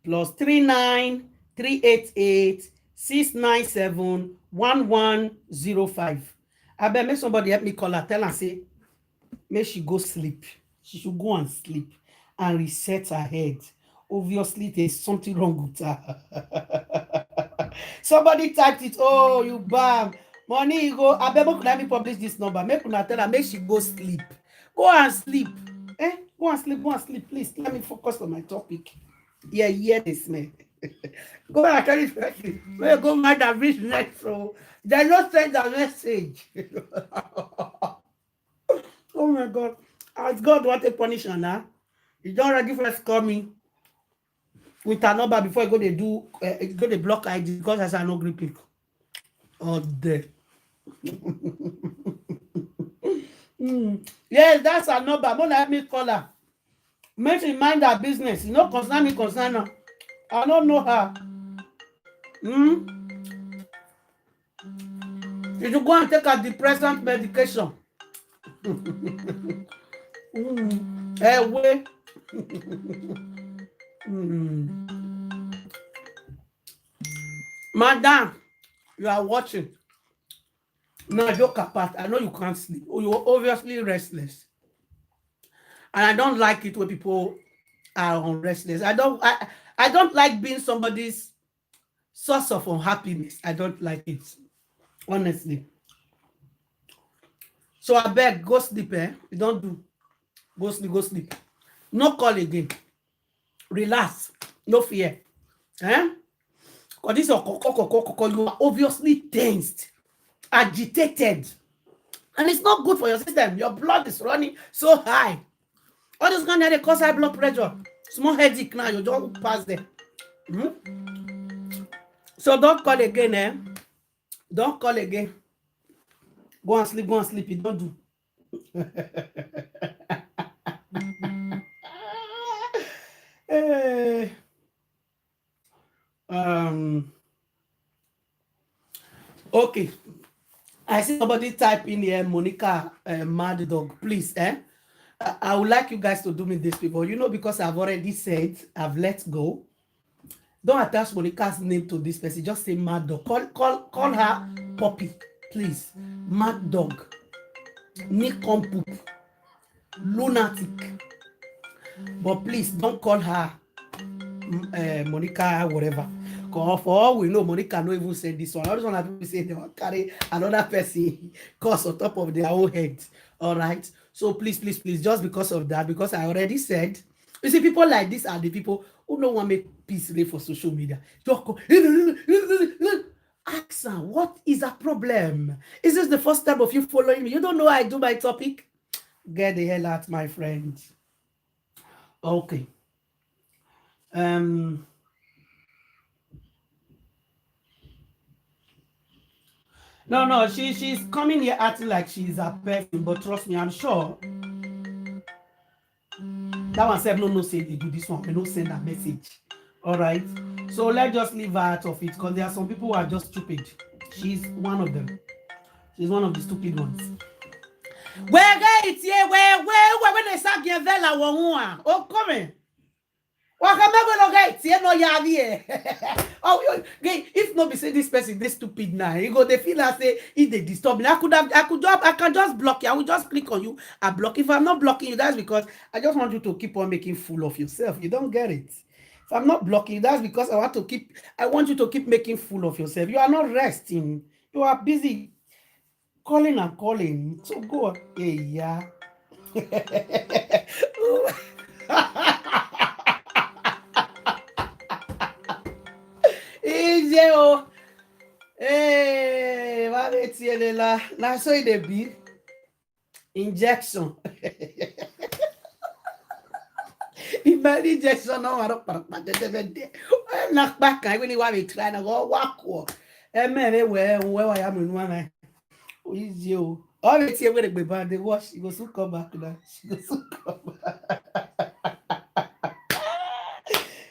Plus 39 388 697 1105. I bet make somebody help me call her. Tell her, say, make she go sleep. She should go and sleep and reset her head. Obviously, there's something wrong with her. Somebody typed it. Oh, you bam. Money, you go. I bet let me publish this number. Make una tell her, make she go sleep. Go and sleep. Go and sleep. Go and sleep. Please, let me focus on my topic. Yeah, this man. Go and tell it correctly. Where go mad at this next. So they not send a message. Oh my God. As God want to punish her now, you don't already first call me with a number before you go to do, go to block ID because I said no green pick. Oh, there. Yes, that's her number. Don't let me call her. Make she mind her business. You know, concern me, concern her. I don't know her. You should go and take her depressant medication. Wait. Madam, you are watching. Now, joke apart. I know you can't sleep. You're obviously restless. And I don't like it when people are on restless. I don't like being somebody's source of unhappiness. I don't like it. Honestly. So I beg, go sleep, You don't do. Go sleep, go sleep. No call again. Relax. No fear. Because this you are obviously tensed, agitated. And it's not good for your system. Your blood is running so high. All this kind of cause high blood pressure. Small headache now, you don't pass there. So don't call again, Don't call again. Go and sleep, You don't do. Okay. I see somebody type in here, Monica, mad dog. Please, I would like you guys to do me this people. You know, because I've already said I've let go. Don't attach Monica's name to this person. Just say mad dog. Call her Poppy, please. Mad dog. Nincompoop. Lunatic. But please don't call her Monica whatever. For all we know, Monica no even said this one. I just want to say they will carry another person cause on top of their own head. All right. So please, just because of that, because I already said, you see, people like this are the people who don't want to make peace reign for social media. Just go, ask her, what is a problem? Is this the first time of you following me? You don't know I do my topic? Get the hell out, my friend. Okay. No, she's coming here acting like she's a person, but trust me, I'm sure that one said no say they do this one, we no send a message. All right, so let's just leave her out of it, because there are some people who are just stupid. She's one of them. She's one of the stupid ones. Where when they start getting vela one, oh come in. Oh, if not be say this person this stupid now, you go they feel like say if they disturb me. I can just block you. I will just click on you. I block. If I'm not blocking you, that's because I just want you to keep on making fool of yourself. You don't get it. If I'm not blocking you, that's because I want you to keep making fool of yourself. You are not resting. You are busy calling and calling. So go. Hey, yeah. Hey, now so it be injection. If injection no knock back I really want to try to go walk. Where I am in one. Is you? All it's here with the baby, they wash. She goes to come back now. She goes to come back.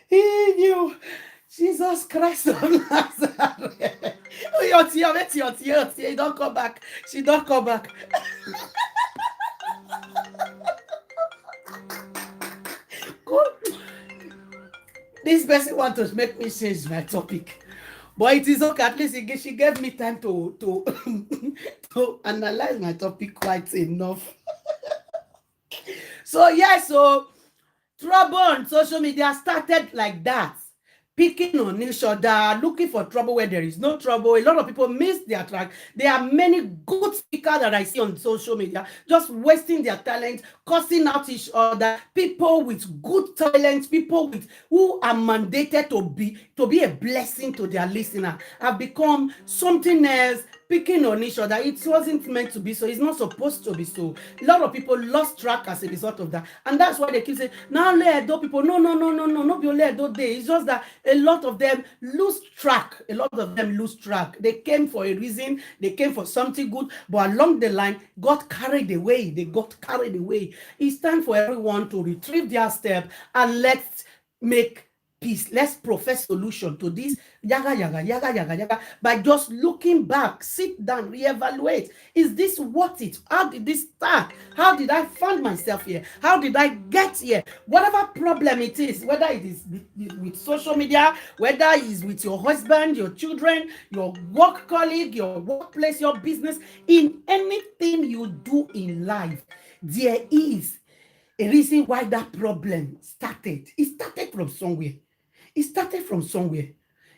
You. Jesus Christ of Nazareth. Your tear. Don't come back. She don't come back. This person wants to make me change my topic. But it is okay. At least she gave me time to to analyze my topic quite enough. So, yeah, so trouble on social media started like that. picking on each other, looking for trouble where there is no trouble. A lot of people miss their track. There are many good speakers that I see on social media just wasting their talent, cursing out each other. People with good talent, people with who are mandated to be a blessing to their listener, have become something else, picking on each other. It wasn't meant to be so. It's not supposed to be so. A lot of people lost track as a result of that. And that's why they keep saying, now let Edo people. No, no, no, no, no, not be only Edo day. It's just that a lot of them lose track. A lot of them lose track. They came for a reason. They came for something good. But along the line, got carried away. They got carried away. It's time for everyone to retrieve their step and let's make peace. Let's profess solution to this yaga by just looking back. Sit down, reevaluate. Is this worth it? How did this start? How did I find myself here? How did I get here? Whatever problem it is, whether it is with social media, whether it is with your husband, your children, your work colleague, your workplace, your business, in anything you do in life, there is a reason why that problem started. It started from somewhere. It started from somewhere.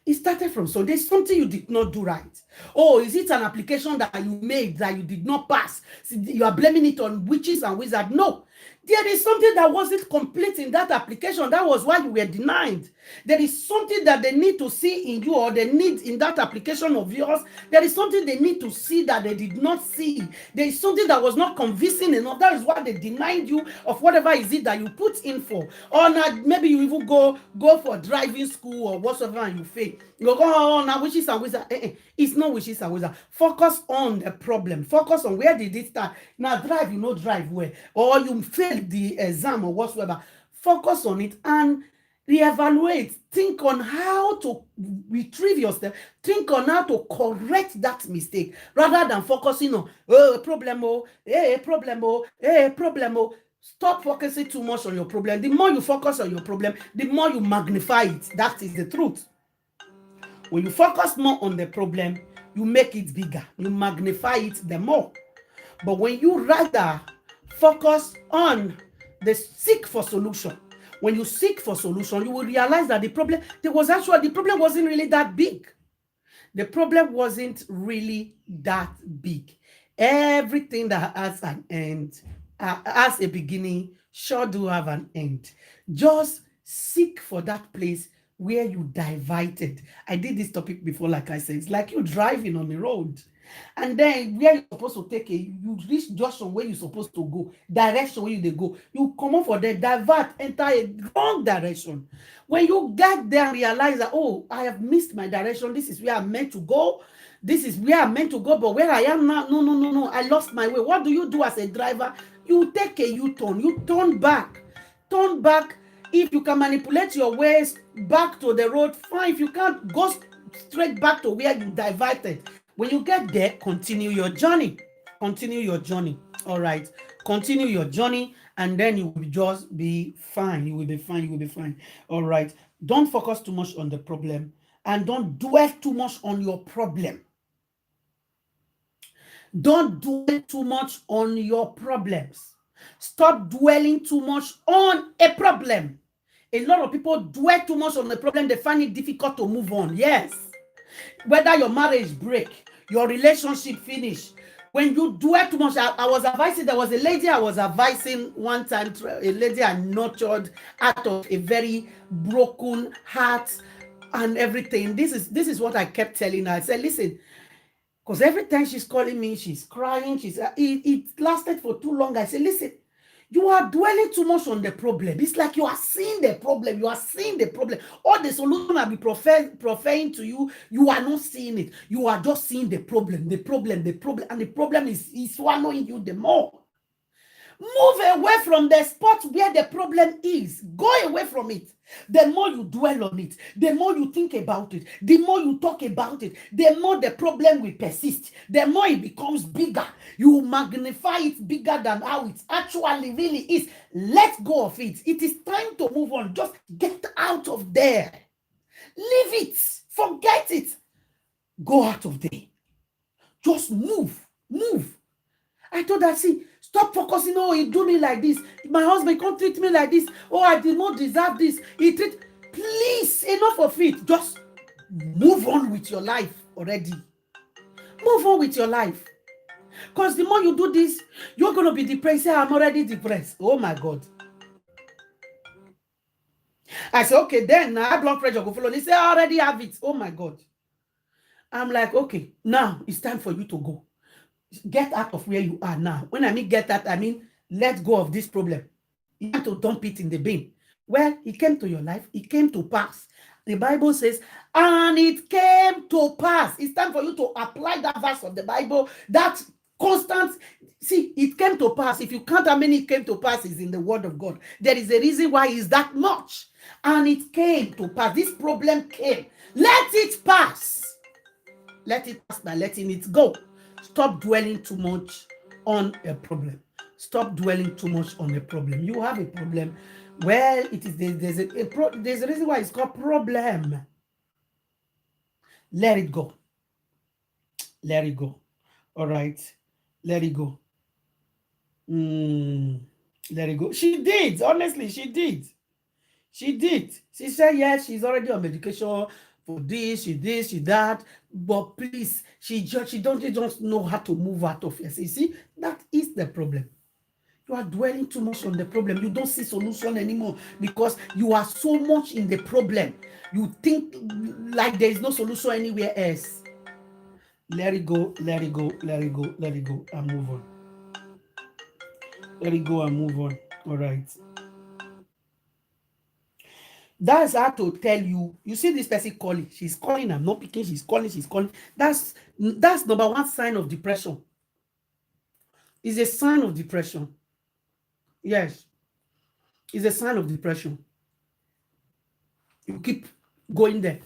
It started from so there's something you did not do right. Oh, is it an application that you made that you did not pass? You are blaming it on witches and wizards. No. There is something that wasn't complete in that application. That was why you were denied. There is something that they need to see in you, or they need in that application of yours. There is something they need to see that they did not see. There is something that was not convincing enough. That is why they denied you of whatever is it that you put in for. Or now maybe you even go for driving school or whatsoever and you fail. You go, oh, now witches and wizards. It's not witches and wizards. Focus on the problem. Focus on where did it start. Now drive, you know, drive where. Or you failed the exam or whatsoever. Focus on it and reevaluate. Think on how to retrieve yourself. Think on how to correct that mistake rather than focusing on problem. Stop focusing too much on your problem. The more you focus on your problem, the more you magnify it. That is the truth. When you focus more on the problem, you make it bigger. You magnify it the more. But when you rather focus on the seek for solution, when you seek for solution, you will realize that the problem wasn't really that big. The problem wasn't really that big. Everything that has an end, has a beginning, sure do have an end. Just seek for that place where you diverted. I did this topic before, like I said, it's like you driving on the road. And then where you're supposed to take you reach junction where you're supposed to go, direction where you go. You come up for the divert, enter a wrong direction. When you get there and realize that, oh, I have missed my direction. This is where I'm meant to go. This is where I'm meant to go, but where I am now, no, I lost my way. What do you do as a driver? You take a U-turn. You turn back. Turn back. If you can manipulate your ways back to the road, fine. If you can't, go straight back to where you diverted. When you get there, continue your journey. Continue your journey. All right. Continue your journey, and then you will just be fine. You will be fine. You will be fine. All right. Don't focus too much on the problem, and don't dwell too much on your problem. Don't dwell too much on your problems. Stop dwelling too much on a problem. A lot of people dwell too much on the problem. They find it difficult to move on. Yes. Whether your marriage break, your relationship finish, when you dwell too much, I was advising, there was a lady I was advising one time, a lady I nurtured out of a very broken heart and everything. This is what I kept telling her. I said, listen, because every time she's calling me, she's crying. It lasted for too long. I said, listen, you are dwelling too much on the problem. It's like you are seeing the problem. You are seeing the problem. All the solution I'll be proffering to you, you are not seeing it. You are just seeing the problem. And the problem is swallowing you the more. Move away from the spot where the problem is. Go away from it. The more you dwell on it, the more you think about it, the more you talk about it, the more the problem will persist, the more it becomes bigger. You magnify it bigger than how it actually really is. Let go of it. It is time to move on. Just get out of there. Leave it. Forget it. Go out of there. Just move. Move. I told her, see, stop focusing. Oh, he do me like this. My husband can't treat me like this. Oh, I did not deserve this. Please, enough of it. Just move on with your life already. Move on with your life. Because the more you do this, you're going to be depressed. Say, I'm already depressed. Oh my God. I say, okay, then high blood pressure go follow. They say, I already have it. Oh my God. I'm like, okay, now it's time for you to go. Get out of where you are now. When I mean get out, I mean let go of this problem. You have to dump it in the bin. Well, it came to your life. It came to pass. The Bible says, and it came to pass. It's time for you to apply that verse of the Bible. That constant, see, it came to pass. If you count how many it came to pass is in the word of God. There is a reason why it's that much. And it came to pass. This problem came. Let it pass. Let it pass by letting it go. Stop dwelling too much on a problem. Stop dwelling too much on a problem. You have a problem. Well, it is there's a reason why it's called problem. Let it go. Let it go. All right. Let it go. Let it go. She did. Honestly, she did. She did. She said, yes, she's already on medication for this, she that. But please, she don't know how to move out of it. You see, that is the problem. You are dwelling too much on the problem. You don't see solution anymore because you are so much in the problem. You think like there is no solution anywhere else. Let it go, let it go, let it go, let it go, and move on. Let it go and move on. All right. That's how to tell you. You see this person calling. She's calling. I'm not picking. She's calling. She's calling. That's number one sign of depression. It's a sign of depression. Yes. It's a sign of depression. You keep going there.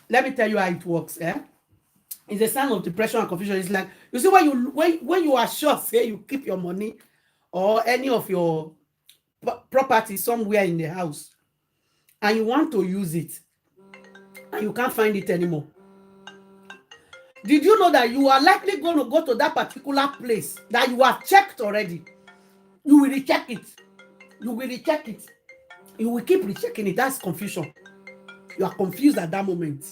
Let me tell you how it works. It's a sign of depression and confusion. It's like, you see, when you are sure, say you keep your money or any of your property somewhere in the house, and you want to use it, and you can't find it anymore. Did you know that you are likely going to go to that particular place that you have checked already? You will recheck it. You will recheck it. You will keep rechecking it. That's confusion. You are confused at that moment.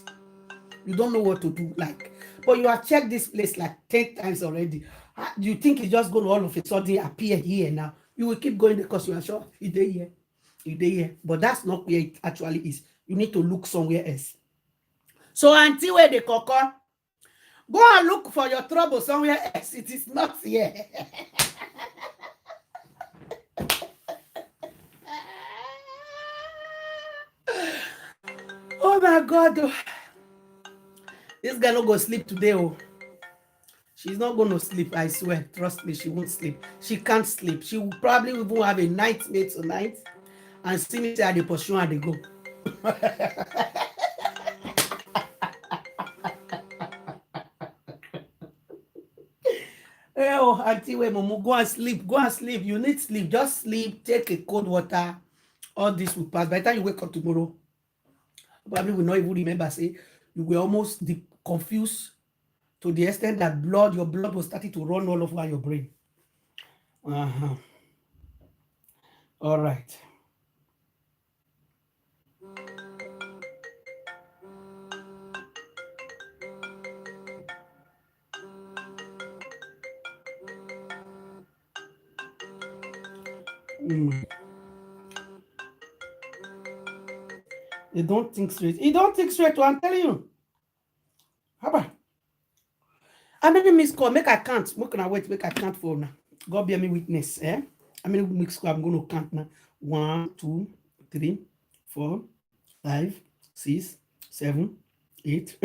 You don't know what to do. But you have checked this place like 10 times already. You think it's just going to all of a sudden appear here now. You will keep going because you are sure it's there here. It's there here. But that's not where it actually is. You need to look somewhere else. So until where they cocoa, go and look for your trouble somewhere else. It is not here. Oh my God. This girl not going to sleep today. Oh. She's not going to sleep, I swear. Trust me, she won't sleep. She can't sleep. She will probably even have a nightmare tonight and see me say at the pursue and they go. Oh, Auntie Momo, go and sleep. Go and sleep. You need sleep. Just sleep. Take a cold water. All this will pass. By the time you wake up tomorrow, probably will not even remember. Say you were almost confused to the extent that your blood was starting to run all over your brain. All right. They don't think straight. You don't think straight, I'm telling you. How about? How many missed call? Make I count. Make I wait. Make I count for now. God be me witness. How many missed call I'm going to count now? 1, 2, 3, 4, 5, 6, 7, 8,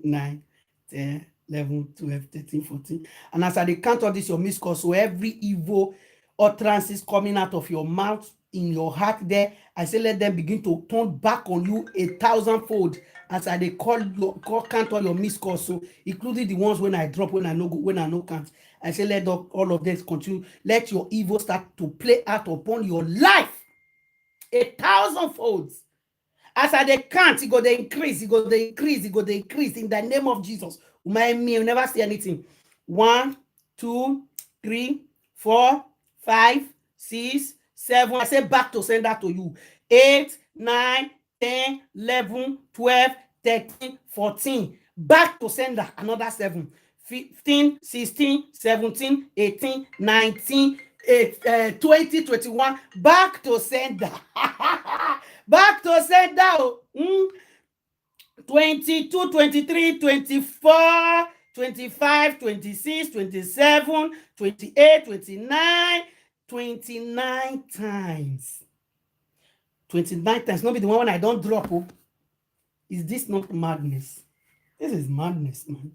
9, 10, 11, 12, 13, 14. And as I count all this, your missed call. So every evil utterances coming out of your mouth, in your heart there, I say let them begin to turn back on you 1,000-fold as I count all your missed calls, so including the ones when I drop, when I no count. I say let all of this continue. Let your evil start to play out upon your life 1,000-folds. As I count, it go to increase, it go to increase, it go to increase in the name of Jesus. You never see anything. 1, 2, 3, 4, 5, 6, 7. I say back to send that to you. 8, 9, 10, 11, 12, 13, 14. Back to sender, another 7. 15, 16, 17, 18, 19, 20, 21. Back to sender. Back to sender. 22, 23, 24, 25, 26, 27, 28, 29, 29 times. 29 times. Not be the one when I don't drop. Oh. Is this not madness? This is madness, man.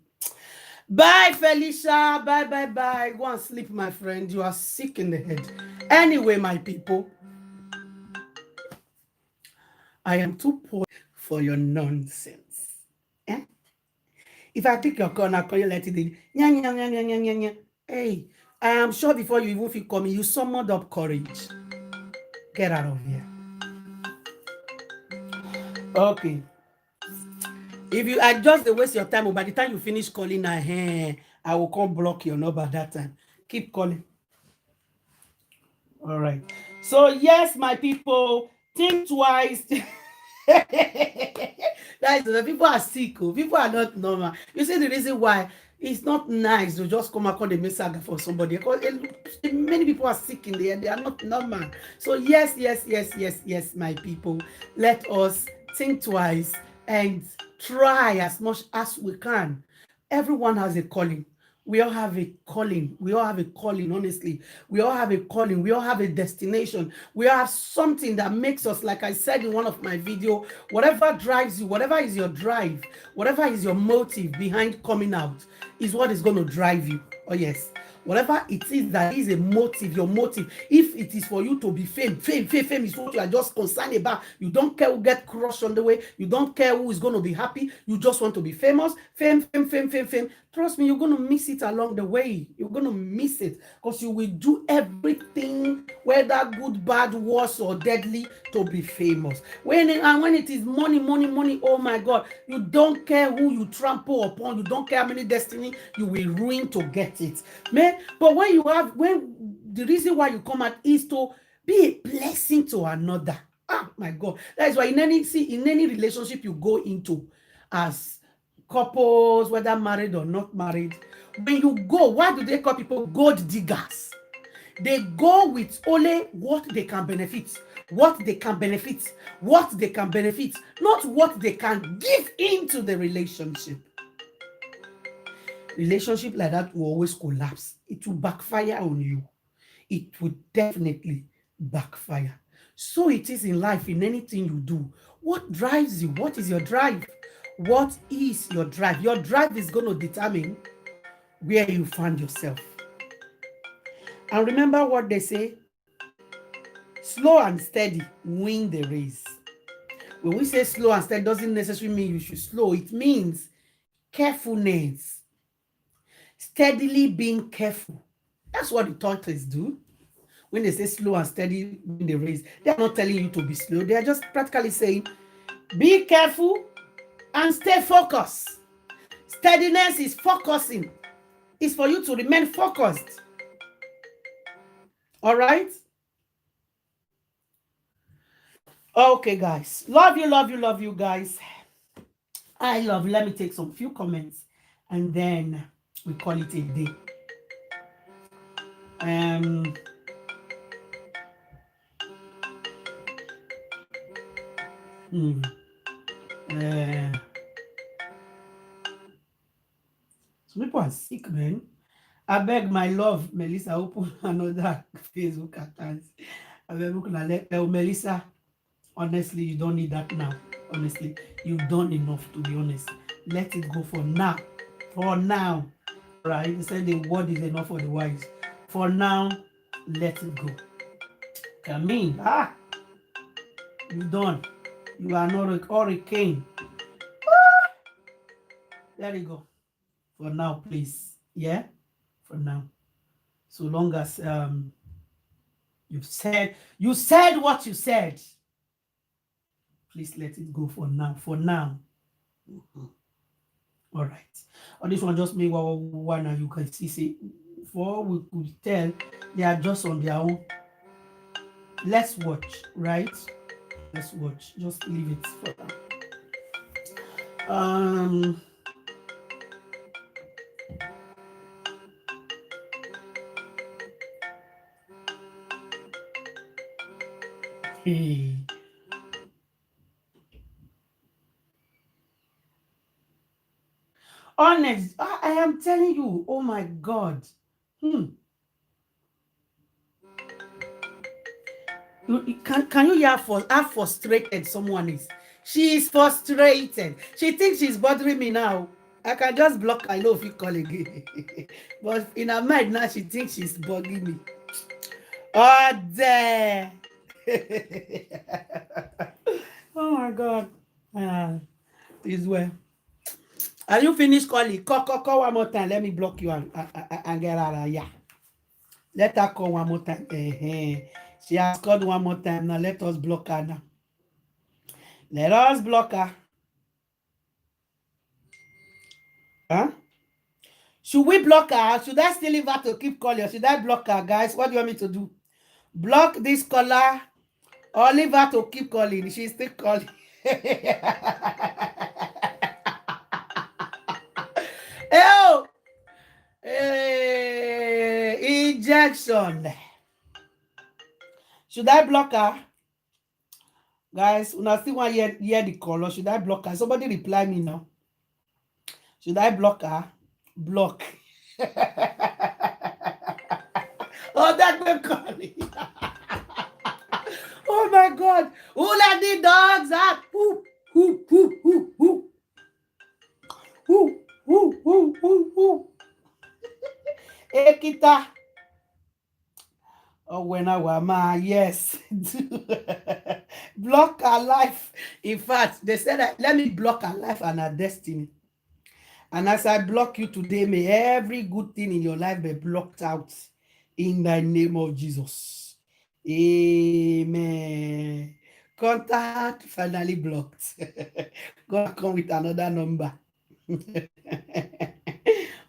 Bye, Felicia. Bye, bye, bye. Go and sleep, my friend. You are sick in the head. Anyway, my people, I am too poor for your nonsense. Eh? If I pick your corner, call you let it in. Hey, I am sure before you even feel coming, you summoned up courage. Get out of here. Okay. If you are just to waste your time, by the time you finish calling, I will come block your number that time. Keep calling. All right. So yes, my people, think twice. That is the people are sick. People are not normal. You see the reason why it's not nice to just come and call the messaga for somebody because many people are sick in the end. They are not normal. So yes, my people, let us think twice and try as much as we can. Everyone has a calling. We all have a calling. We all have a calling, honestly. We all have a calling. We all have a destination. We all have something that makes us, like I said in one of my videos, whatever drives you, whatever is your drive, whatever is your motive behind coming out is what is going to drive you. Oh, yes. Whatever it is that is a motive, your motive, if it is for you to be fame is what you are just concerned about. You don't care who get crushed on the way. You don't care who is going to be happy. You just want to be famous. Fame. Trust me, you're going to miss it along the way. You're going to miss it because you will do everything, whether good, bad, worse, or deadly, to be famous. When it is money, oh my God, you don't care who you trample upon. You don't care how many destiny you will ruin to get it. Man, but when the reason why you come out is to be a blessing to another. Oh my God. That is why in any relationship you go into as couples, whether married or not married, when you go, why do they call people gold diggers? They go with only what they can benefit, not what they can give into the relationship. Relationship like that will always collapse. It will backfire on you. It will definitely backfire. So it is in life, in anything you do. What drives you? What is your drive? What is your drive? Your drive is going to determine where you find yourself. And remember what they say, slow and steady win the race. When we say slow and steady, doesn't necessarily mean you should slow. It means carefulness. Steadily being careful. That's what the tortoise do. When they say slow and steady win the race, they are not telling you to be slow. They are just practically saying, be careful and stay focused. Steadiness is focusing. It's for you to remain focused. All right? Okay, guys. Love you, guys. Let me take some few comments and then we call it a day. Some people are sick, man. I beg my love, Melissa, open another Facebook account. I beg Melissa, honestly, you don't need that now. Honestly, you've done enough, to be honest. Let it go for now. For now. Right? They said the word is enough for the wise. For now, let it go. Come in. You done. You are not a hurricane. There you go. For now, please. Yeah? For now. So long as you said what you said. Please let it go for now. For now. All right. On this one, just make one and you can see. For we could tell, they are just on their own. Let's watch, right? Let's watch. Just leave it for now. Hey. Honest, I am telling you, oh my God. Can you hear how frustrated someone is? She is frustrated. She thinks she's bothering me now. I can just block her. I know if you call again. But in her mind now, she thinks she's bugging me. Oh, there. Oh my God. This way. Are you finished calling? Call one more time. Let me block you and get out of here. Let her call one more time. She has called one more time. Now let us block her now. Let us block her. Huh? Should we block her? Should I still leave her to keep calling? Or should I block her, guys? What do you want me to do? Block this caller or leave her to keep calling? She's still calling. Oh! Injection. Should I block her? Guys, una still want to hear the call, or should I block her? Somebody reply me now. Should I block her? Block. Oh, that's the calling. Oh my God. Who let the dogs out? Who? Ekita. Oh, when I were my yes. Block her life. In fact, they said that let me block her life and her destiny. And as I block you today, may every good thing in your life be blocked out in the name of Jesus. Amen. Contact finally blocked. God come with another number.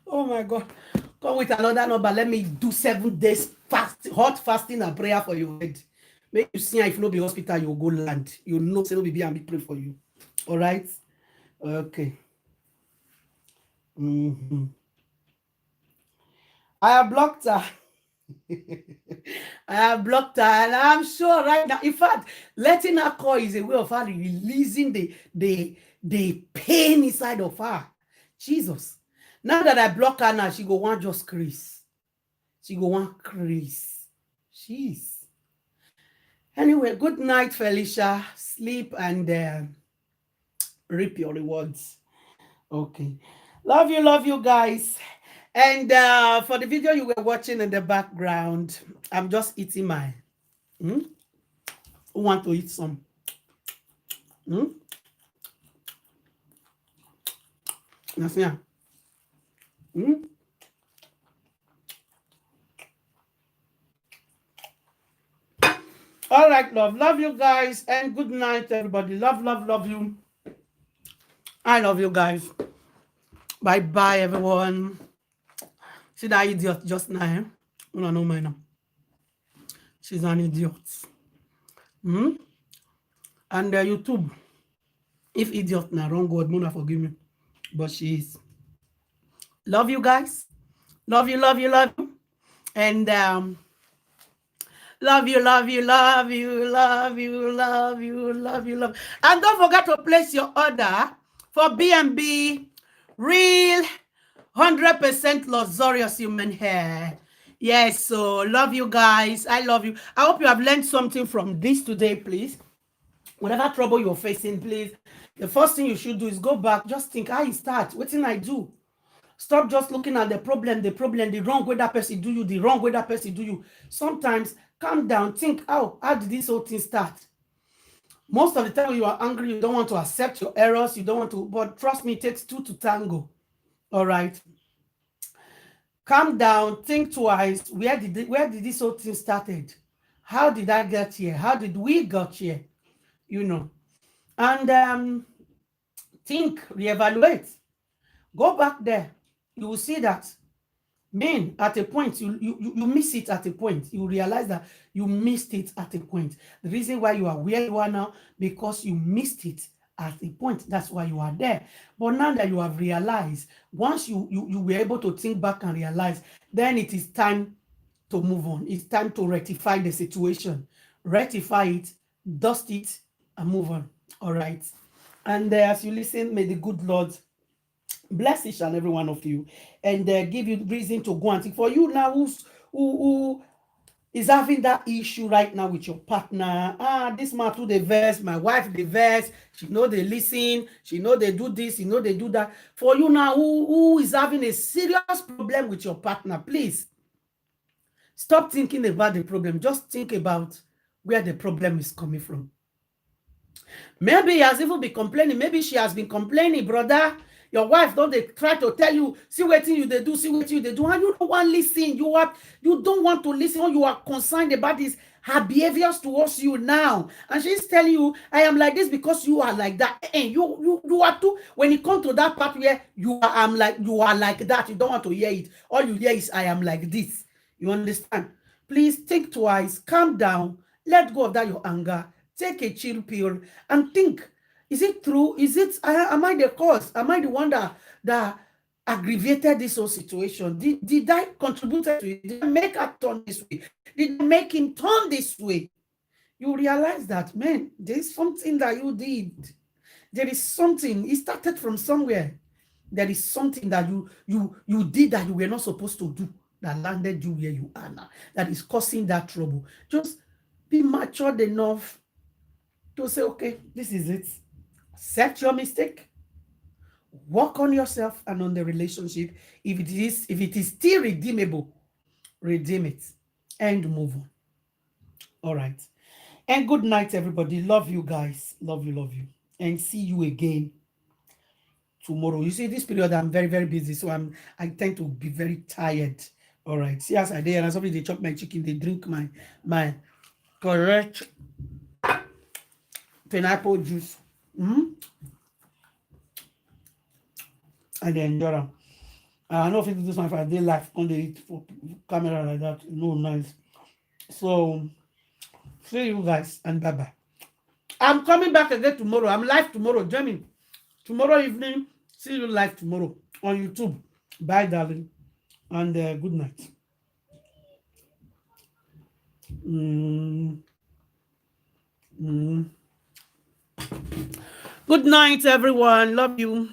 Oh my God. Come with another number. Let me do 7 days hot fasting and prayer for your head. Make you see if you no be hospital, you go land. You know, say no be and be pray for you. All right. Okay. I have blocked her. I have blocked her, and I'm sure right now, in fact, letting her call is a way of her releasing the pain inside of her. Jesus. Now that I block her now, she go want just Chris. She go want Chris. Jeez. Anyway, good night, Felicia. Sleep and reap your rewards. Okay. Love you guys. And for the video you were watching in the background, I'm just eating my. Who want to eat some? Nothing. All right, love you guys, and good night, everybody. Love you. I love you guys. Bye, everyone. See that idiot just now? Eh? You don't know my name. She's an idiot. And YouTube, if idiot na wrong word, Mona forgive me, but she is. Love you guys. Love you. And love you. And don't forget to place your order for B&B Real 100% luxurious human hair. Yes, so love you guys. I love you. I hope you have learned something from this today, please. Whatever trouble you're facing, please, the first thing you should do is go back. Just think how you start. What thing I do? Stop just looking at the problem, the wrong way that person do you, the wrong way that person do you. Sometimes calm down, think, how did this whole thing start? Most of the time when you are angry, you don't want to accept your errors, you don't want to, but trust me, it takes two to tango. All right. Calm down, think twice. Where did this whole thing started? How did I get here? How did we get here? You know. And think, reevaluate. Go back there. You will see that Men, at a point, you miss it at a point. You realize that you missed it at a point. The reason why you are where you are now, because you missed it at a point. That's why you are there. But now that you have realized, once you were able to think back and realize, then it is time to move on. It's time to rectify the situation. Rectify it, dust it, and move on. All right. And as you listen, may the good Lord bless each and every one of you and give you reason to go and think. For you now who is having that issue right now with your partner, this man too the verse, my wife the verse, she know they listen, she know they do this, you know they do that. For you now who is having a serious problem with your partner, please stop thinking about the problem. Just think about where the problem is coming from. Maybe he has even been complaining. Maybe she has been complaining, brother. Your wife don't they try to tell you, see what you they do, see what you they do, and you don't want to listen. You don't want to listen, or you are concerned about this her behaviors towards you now. And she's telling you, I am like this because you are like that. And you are too. When it comes to that part where you are you are like that, you don't want to hear it. All you hear is I am like this. You understand? Please think twice, calm down, let go of that your anger, take a chill pill, and think. Is it true? Is it am I the cause? Am I the one that aggravated this whole situation? Did I contribute to it? Did I make her turn this way? Did I make him turn this way? You realize that, man, there's something that you did. There is something. It started from somewhere. There is something that you did that you were not supposed to do that landed you where you are now. That is causing that trouble. Just be matured enough to say, okay, this is it. Accept your mistake, work on yourself and on the relationship. If it is still redeemable, redeem it and move on. All right. And good night, everybody. Love you guys. Love you, love you. And see you again tomorrow. You see, this period I'm very, very busy. So I tend to be very tired. All right. See, as I did, and somebody they chop my chicken, they drink my correct pineapple juice. And then enjoy them. I know if this one if I did live on the camera like that, no nice. So see you guys and bye bye. I'm coming back again tomorrow. I'm live tomorrow. Join me tomorrow evening. See you live tomorrow on YouTube. Bye, darling, and good night. Good night, everyone. Love you.